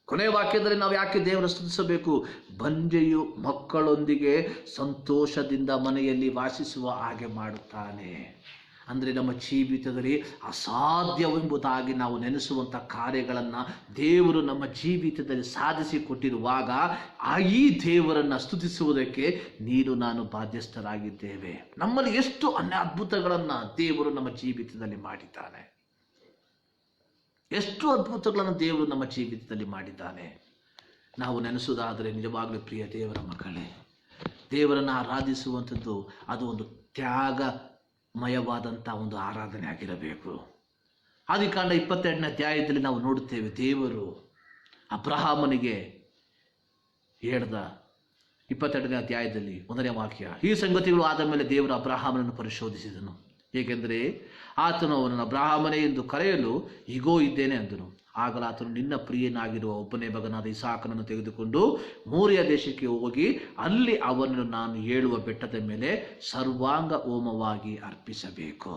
ಕೊನೆ ವಾಕ್ಯದಲ್ಲಿ ನಾವು ಯಾಕೆ ದೇವರ ಸ್ತುತಿಸಬೇಕು? ಬಂಜೆಯು ಮಕ್ಕಳೊಂದಿಗೆ ಸಂತೋಷದಿಂದ ಮನೆಯಲ್ಲಿ ವಾಸಿಸುವ ಹಾಗೆ ಮಾಡುತ್ತಾನೆ. ಅಂದರೆ ನಮ್ಮ ಜೀವಿತದಲ್ಲಿ ಅಸಾಧ್ಯವೆಂಬುದಾಗಿ ನಾವು ನೆನೆಸುವಂಥ ಕಾರ್ಯಗಳನ್ನು ದೇವರು ನಮ್ಮ ಜೀವಿತದಲ್ಲಿ ಸಾಧಿಸಿಕೊಟ್ಟಿರುವಾಗ ಈ ದೇವರನ್ನು ಸ್ತುತಿಸುವುದಕ್ಕೆ ನೀನು ನಾನು ಬಾಧ್ಯಸ್ಥರಾಗಿದ್ದೇವೆ. ನಮ್ಮಲ್ಲಿ ಎಷ್ಟು ಅದ್ಭುತಗಳನ್ನು ದೇವರು ನಮ್ಮ ಜೀವಿತದಲ್ಲಿ ಮಾಡಿದ್ದಾನೆ, ಎಷ್ಟು ಅದ್ಭುತಗಳನ್ನು ದೇವರು ನಮ್ಮ ಜೀವಿತದಲ್ಲಿ ಮಾಡಿದ್ದಾನೆ. ನಾವು ನೆನೆಸುವುದಾದರೆ ನಿಜವಾಗಲೂ ಪ್ರಿಯ ದೇವರ ಮಕ್ಕಳೇ, ದೇವರನ್ನು ಆರಾಧಿಸುವಂಥದ್ದು ಅದು ಒಂದು ತ್ಯಾಗಮಯವಾದಂಥ ಒಂದು ಆರಾಧನೆ ಆಗಿರಬೇಕು. ಆದಿಕಾಂಡ 22ನೇ ಅಧ್ಯಾಯದಲ್ಲಿ ನಾವು ನೋಡುತ್ತೇವೆ, ದೇವರು ಅಬ್ರಹಾಮನಿಗೆ ಹೇಳ್ದ 22ನೇ ಅಧ್ಯಾಯದಲ್ಲಿ 1ನೇ ವಾಕ್ಯ, ಈ ಸಂಗತಿಗಳು ಆದ ಮೇಲೆ ದೇವರು ಅಬ್ರಹಾಮನನ್ನು ಪರಿಶೋಧಿಸಿದನು, ಏಕೆಂದರೆ ಆತನು ಅವನನ್ನು ಅಬ್ರಹಾಮನೇ ಎಂದು ಕರೆಯಲು ಇಗೋ ಇದ್ದೇನೆ ಅಂದನು. ಆಗಲೂ ಆತನು ನಿನ್ನ ಪ್ರಿಯನಾಗಿರುವ ಒಬ್ಬನೇ ಮಗನಾದ ಇಸಾಕನನ್ನು ತೆಗೆದುಕೊಂಡು ಮೋರಿಯ ದೇಶಕ್ಕೆ ಹೋಗಿ ಅಲ್ಲಿ ಅವನನ್ನು ನಾನು ಹೇಳುವ ಬೆಟ್ಟದ ಮೇಲೆ ಸರ್ವಾಂಗ ಹೋಮವಾಗಿ ಅರ್ಪಿಸಬೇಕು.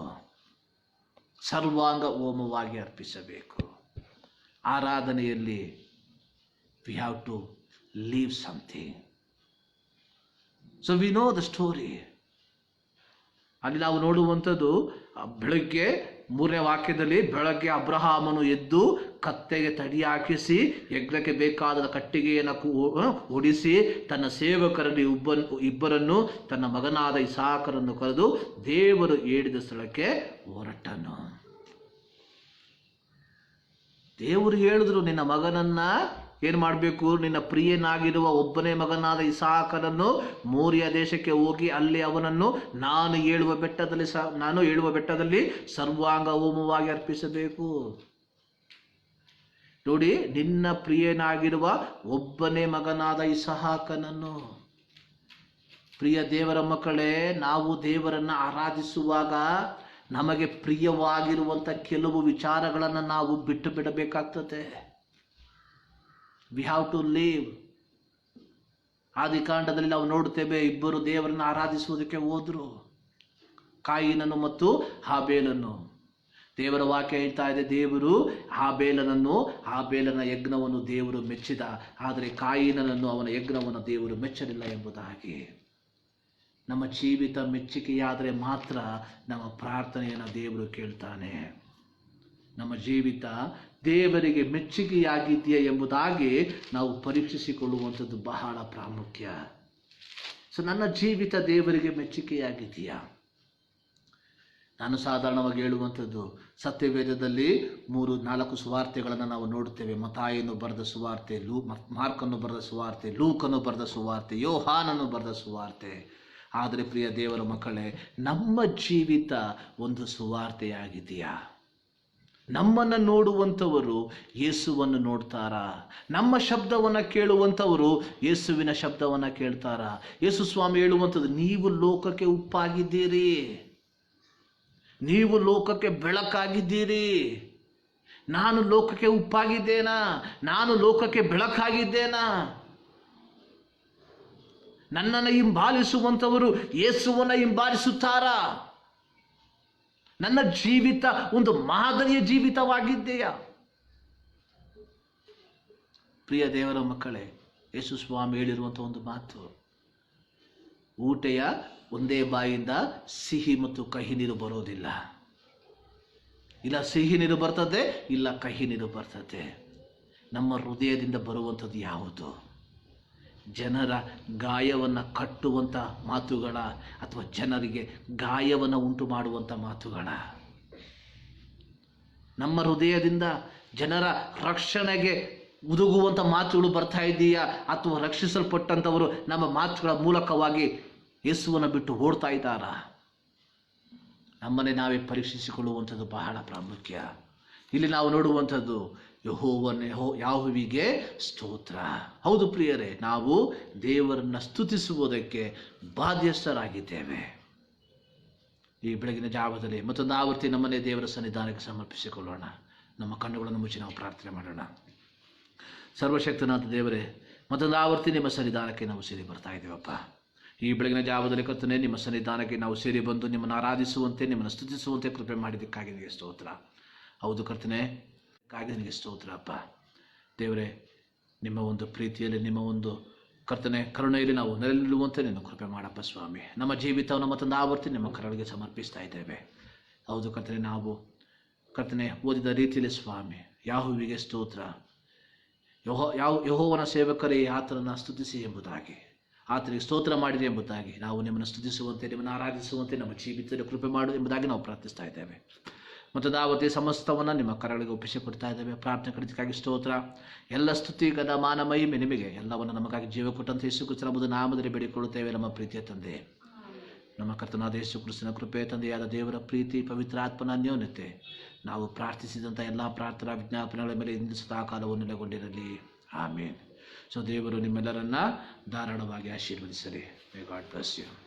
ಸರ್ವಾಂಗ ಹೋಮವಾಗಿ ಅರ್ಪಿಸಬೇಕು. ಆರಾಧನೆಯಲ್ಲಿ we have to leave something. So we know the story. ಅಲ್ಲಿ ನಾವು ನೋಡುವಂಥದ್ದು, ಬೆಳಗ್ಗೆ 3ನೇ ವಾಕ್ಯದಲ್ಲಿ ಬೆಳಗ್ಗೆ ಅಬ್ರಹಾಮನು ಎದ್ದು ಕತ್ತೆಗೆ ತಡಿ ಹಾಕಿಸಿ ಯಜ್ಞಕ್ಕೆ ಬೇಕಾದ ಕಟ್ಟಿಗೆಯನ್ನು ಹೊಡಿಸಿ ತನ್ನ ಸೇವಕರಲ್ಲಿ ಇಬ್ಬರನ್ನು ತನ್ನ ಮಗನಾದ ಇಸಾಕರನ್ನು ಕರೆದು ದೇವರು ಹೇಳಿದ ಸ್ಥಳಕ್ಕೆ ಹೊರಟನು. ದೇವರು ಹೇಳಿದ್ರು, ನಿನ್ನ ಮಗನನ್ನ ಏನು ಮಾಡಬೇಕು? ನಿನ್ನ ಪ್ರಿಯನಾಗಿರುವ ಒಬ್ಬನೇ ಮಗನಾದ ಇಸಾಕನನ್ನು ಮೋರಿಯ ದೇಶಕ್ಕೆ ಹೋಗಿ ಅಲ್ಲಿ ಅವನನ್ನು ನಾನು ಹೇಳುವ ಬೆಟ್ಟದಲ್ಲಿ ಸರ್ವಾಂಗ ಹೋಮವಾಗಿ ಅರ್ಪಿಸಬೇಕು. ನೋಡಿ, ನಿನ್ನ ಪ್ರಿಯನಾಗಿರುವ ಒಬ್ಬನೇ ಮಗನಾದ ಇಸಾಕನನ್ನು. ಪ್ರಿಯ ದೇವರ ಮಕ್ಕಳೇ, ನಾವು ದೇವರನ್ನು ಆರಾಧಿಸುವಾಗ ನಮಗೆ ಪ್ರಿಯವಾಗಿರುವಂಥ ಕೆಲವು ವಿಚಾರಗಳನ್ನು ನಾವು ಬಿಟ್ಟು ಬಿಡಬೇಕಾಗ್ತದೆ. We have to leave. ಆದಿಕಾಂಡದಲ್ಲಿ ನಾವು ನೋಡುತ್ತೇವೆ, ಇಬ್ಬರು ದೇವರನ್ನು ಆರಾಧಿಸುವುದಕ್ಕೆ ಹೋದರು, ಕಾಯಿನನು ಮತ್ತು ಹಾಬೇಲನ್ನು. ದೇವರ ವಾಕ್ಯ ಹೇಳ್ತಾ ಇದೆ, ದೇವರು ಹಾಬೇಲನ ಯಜ್ಞವನ್ನು ದೇವರು ಮೆಚ್ಚಿದ, ಆದರೆ ಕಾಯಿನನನ್ನು ಅವನ ಯಜ್ಞವನ್ನು ದೇವರು ಮೆಚ್ಚಲಿಲ್ಲ ಎಂಬುದಾಗಿ. ನಮ್ಮ ಜೀವಿತ ಮೆಚ್ಚುಗೆಯಾದರೆ ಮಾತ್ರ ನಮ್ಮ ಪ್ರಾರ್ಥನೆಯನ್ನು ದೇವರು ಕೇಳ್ತಾನೆ. ನಮ್ಮ ಜೀವಿತ ದೇವರಿಗೆ ಮೆಚ್ಚುಗೆಯಾಗಿದೆಯಾ ಎಂಬುದಾಗಿ ನಾವು ಪರೀಕ್ಷಿಸಿಕೊಳ್ಳುವಂಥದ್ದು ಬಹಳ ಪ್ರಾಮುಖ್ಯ. ಸೊ ನನ್ನ ಜೀವಿತ ದೇವರಿಗೆ ಮೆಚ್ಚುಗೆಯಾಗಿದೆಯಾ? ನಾನು ಸಾಧಾರಣವಾಗಿ ಹೇಳುವಂಥದ್ದು, ಸತ್ಯವೇದದಲ್ಲಿ 3-4 ಸುವಾರ್ತೆಗಳನ್ನು ನಾವು ನೋಡುತ್ತೇವೆ. ಮತ್ತಾಯನು ಬರೆದ ಸುವಾರ್ತೆ, ಮಾರ್ಕನ್ನು ಬರೆದ ಸುವಾರ್ತೆ, ಲೂಕನು ಬರೆದ ಸುವಾರ್ತೆ, ಯೋಹಾನನು ಬರೆದ ಸುವಾರ್ತೆ. ಆದರೆ ಪ್ರಿಯ ದೇವರ ಮಕ್ಕಳೇ, ನಮ್ಮ ಜೀವಿತ ಒಂದು ಸುವಾರ್ತೆಯಾಗಿದೆಯಾ? ನಮ್ಮನ್ನು ನೋಡುವಂಥವರು ಯೇಸುವನ್ನು ನೋಡ್ತಾರಾ? ನಮ್ಮ ಶಬ್ದವನ್ನು ಕೇಳುವಂಥವರು ಯೇಸುವಿನ ಶಬ್ದವನ್ನು ಕೇಳ್ತಾರಾ? ಯೇಸು ಸ್ವಾಮಿ ಹೇಳುವಂಥದ್ದು, ನೀವು ಲೋಕಕ್ಕೆ ಉಪ್ಪಾಗಿದ್ದೀರಿ, ನೀವು ಲೋಕಕ್ಕೆ ಬೆಳಕಾಗಿದ್ದೀರಿ. ನಾನು ಲೋಕಕ್ಕೆ ಉಪ್ಪಾಗಿದ್ದೇನಾ? ನಾನು ಲೋಕಕ್ಕೆ ಬೆಳಕಾಗಿದ್ದೇನಾ? ನನ್ನನ್ನು ಹಿಂಬಾಲಿಸುವಂಥವರು ಯೇಸುವನ್ನು ಹಿಂಬಾಲಿಸುತ್ತಾರಾ? ನನ್ನ ಜೀವಿತ ಒಂದು ಮಾದರಿಯ ಜೀವಿತವಾಗಿದೆಯಾ? ಪ್ರಿಯ ದೇವರ ಮಕ್ಕಳೇ, ಯೇಸು ಸ್ವಾಮಿ ಹೇಳಿರುವಂಥ ಒಂದು ಮಾತು, ಊಟೆಯ ಒಂದೇ ಬಾಯಿಂದ ಸಿಹಿ ಮತ್ತು ಕಹಿ ನೀರು ಬರೋದಿಲ್ಲ. ಇಲ್ಲ ಸಿಹಿ ನೀರು ಬರ್ತದೆ, ಇಲ್ಲ ಕಹಿ ನೀರು ಬರ್ತದೆ. ನಮ್ಮ ಹೃದಯದಿಂದ ಬರುವಂಥದ್ದು ಯಾವುದು? ಜನರ ಗಾಯವನ್ನು ಕಟ್ಟುವಂಥ ಮಾತುಗಳ, ಅಥವಾ ಜನರಿಗೆ ಗಾಯವನ್ನು ಉಂಟು ಮಾಡುವಂಥ ಮಾತುಗಳ? ನಮ್ಮ ಹೃದಯದಿಂದ ಜನರ ರಕ್ಷಣೆಗೆ ಉದುಗುವಂಥ ಮಾತುಗಳು ಬರ್ತಾ ಇದೆಯಾ, ಅಥವಾ ರಕ್ಷಿಸಲ್ಪಟ್ಟಂಥವರು ನಮ್ಮ ಮಾತುಗಳ ಮೂಲಕವಾಗಿ ಯೇಸುವನ್ನು ಬಿಟ್ಟು ಓಡ್ತಾ ಇದ್ದಾರಾ? ನಮ್ಮನ್ನೇ ನಾವೇ ಪರೀಕ್ಷಿಸಿಕೊಳ್ಳುವಂಥದ್ದು ಬಹಳ ಪ್ರಾಮುಖ್ಯ. ಇಲ್ಲಿ ನಾವು ನೋಡುವಂಥದ್ದು, ಯೆಹೋವನಿಗೆ ಸ್ತೋತ್ರ. ಹೌದು ಪ್ರಿಯರೇ, ನಾವು ದೇವರನ್ನು ಸ್ತುತಿಸುವುದಕ್ಕೆ ಬಾಧ್ಯಸ್ಥರಾಗಿದ್ದೇವೆ. ಈ ಬೆಳಗಿನ ಜಾವದಲ್ಲಿ ಮತ್ತೊಂದು ಆವರ್ತಿ ನಮ್ಮನ್ನೇ ದೇವರ ಸನ್ನಿಧಾನಕ್ಕೆ ಸಮರ್ಪಿಸಿಕೊಳ್ಳೋಣ. ನಮ್ಮ ಕಣ್ಣುಗಳನ್ನು ಮುಚ್ಚಿ ನಾವು ಪ್ರಾರ್ಥನೆ ಮಾಡೋಣ. ಸರ್ವಶಕ್ತನಾದ ದೇವರೇ, ಮತ್ತೊಂದು ಆವರ್ತಿ ನಿಮ್ಮ ಸನ್ನಿಧಾನಕ್ಕೆ ನಾವು ಸೇರಿ ಬರ್ತಾ ಇದ್ದೇವಪ್ಪ. ಈ ಬೆಳಗಿನ ಜಾವದಲ್ಲಿ ಕರ್ತನೇ, ನಿಮ್ಮ ಸನ್ನಿಧಾನಕ್ಕೆ ನಾವು ಸೇರಿ ಬಂದು ನಿಮ್ಮನ್ನು ಆರಾಧಿಸುವಂತೆ, ನಿಮ್ಮನ್ನು ಸ್ತುತಿಸುವಂತೆ ಕೃಪೆ ಮಾಡಿದ್ದಕ್ಕಾಗಿ ನಿಮಗೆ ಸ್ತೋತ್ರ. ಹೌದು ಕರ್ತನೇ, ನಿನಗೆ ಸ್ತೋತ್ರ ಅಪ್ಪ. ದೇವರೇ, ನಿಮ್ಮ ಒಂದು ಪ್ರೀತಿಯಲ್ಲಿ, ನಿಮ್ಮ ಒಂದು ಕರ್ತನೆ ಕರುಣೆಯಲ್ಲಿ ನಾವು ನೆಲೆನಿಲ್ಲುವಂತೆ ನೀನು ಕೃಪೆ ಮಾಡಪ್ಪ ಸ್ವಾಮಿ. ನಮ್ಮ ಜೀವಿತವನ್ನು ಮತ್ತೊಂದು ಆವರ್ತಿ ನಿಮ್ಮ ಕರಳಿಗೆ ಸಮರ್ಪಿಸ್ತಾ ಇದ್ದೇವೆ. ಹೌದು ಕರ್ತನೆ, ನಾವು ಕರ್ತನೆ ಓದಿದ ರೀತಿಯಲ್ಲಿ ಸ್ವಾಮಿ, ಯಾಹುವಿಗೆ ಸ್ತೋತ್ರ, ಯೆಹೋವನ ಸೇವಕರೇ ಆತನನ್ನು ಸ್ತುತಿಸಿ ಎಂಬುದಾಗಿ, ಆತನಿಗೆ ಸ್ತೋತ್ರ ಮಾಡಿರಿ ಎಂಬುದಾಗಿ ನಾವು ನಿಮ್ಮನ್ನು ಸ್ತುತಿಸುವಂತೆ, ನಿಮ್ಮನ್ನು ಆರಾಧಿಸುವಂತೆ ನಮ್ಮ ಜೀವಿತದಲ್ಲಿ ಕೃಪೆ ಮಾಡು ಎಂಬುದಾಗಿ ನಾವು ಪ್ರಾರ್ಥಿಸ್ತಾ ಇದ್ದೇವೆ. ಮತ್ತೊಂದು ಆವತಿ ಸಮಸ್ತವನ್ನು ನಿಮ್ಮ ಕರಳಿಗೆ ಒಪ್ಪಿಸಿಕೊಡ್ತಾ ಇದ್ದೇವೆ. ಪ್ರಾರ್ಥನೆ ಕಡಿತಕ್ಕಾಗಿ ಸ್ತೋತ್ರ. ಎಲ್ಲ ಸ್ತುತಿ ಗದ ಮಾನ ಮಹಿಮೆ ನಿಮಗೆ, ಎಲ್ಲವನ್ನು ನಮಗಾಗಿ ಜೀವ ಕೊಟ್ಟಂತೆ ಯೇಸು ಕ್ರಿಸ್ತನ ನಾಮದಲ್ಲಿ ಬೇಡಿಕೊಳ್ಳುತ್ತೇವೆ ನಮ್ಮ ಪ್ರೀತಿಯ ತಂದೆ. ನಮ್ಮ ಕರ್ತನಾದ ಯೇಸು ಕ್ರಿಸ್ತನ ಕೃಪೆ, ತಂದೆಯಾದ ದೇವರ ಪ್ರೀತಿ, ಪವಿತ್ರಾತ್ಮನ ಅನ್ಯೋನ್ಯತೆ ನಾವು ಪ್ರಾರ್ಥಿಸಿದಂಥ ಎಲ್ಲ ಪ್ರಾರ್ಥನಾ ವಿಜ್ಞಾಪನೆಗಳ ಮೇಲೆ ಇಂದು ಸದಾಕಾಲವನ್ನು ನೆಲೆಗೊಂಡಿರಲಿ. ಆಮೇನ್. ಸೊ ದೇವರು ನಿಮ್ಮೆಲ್ಲರನ್ನ ಧಾರಾಳವಾಗಿ ಆಶೀರ್ವದಿಸಲಿ. May God bless you.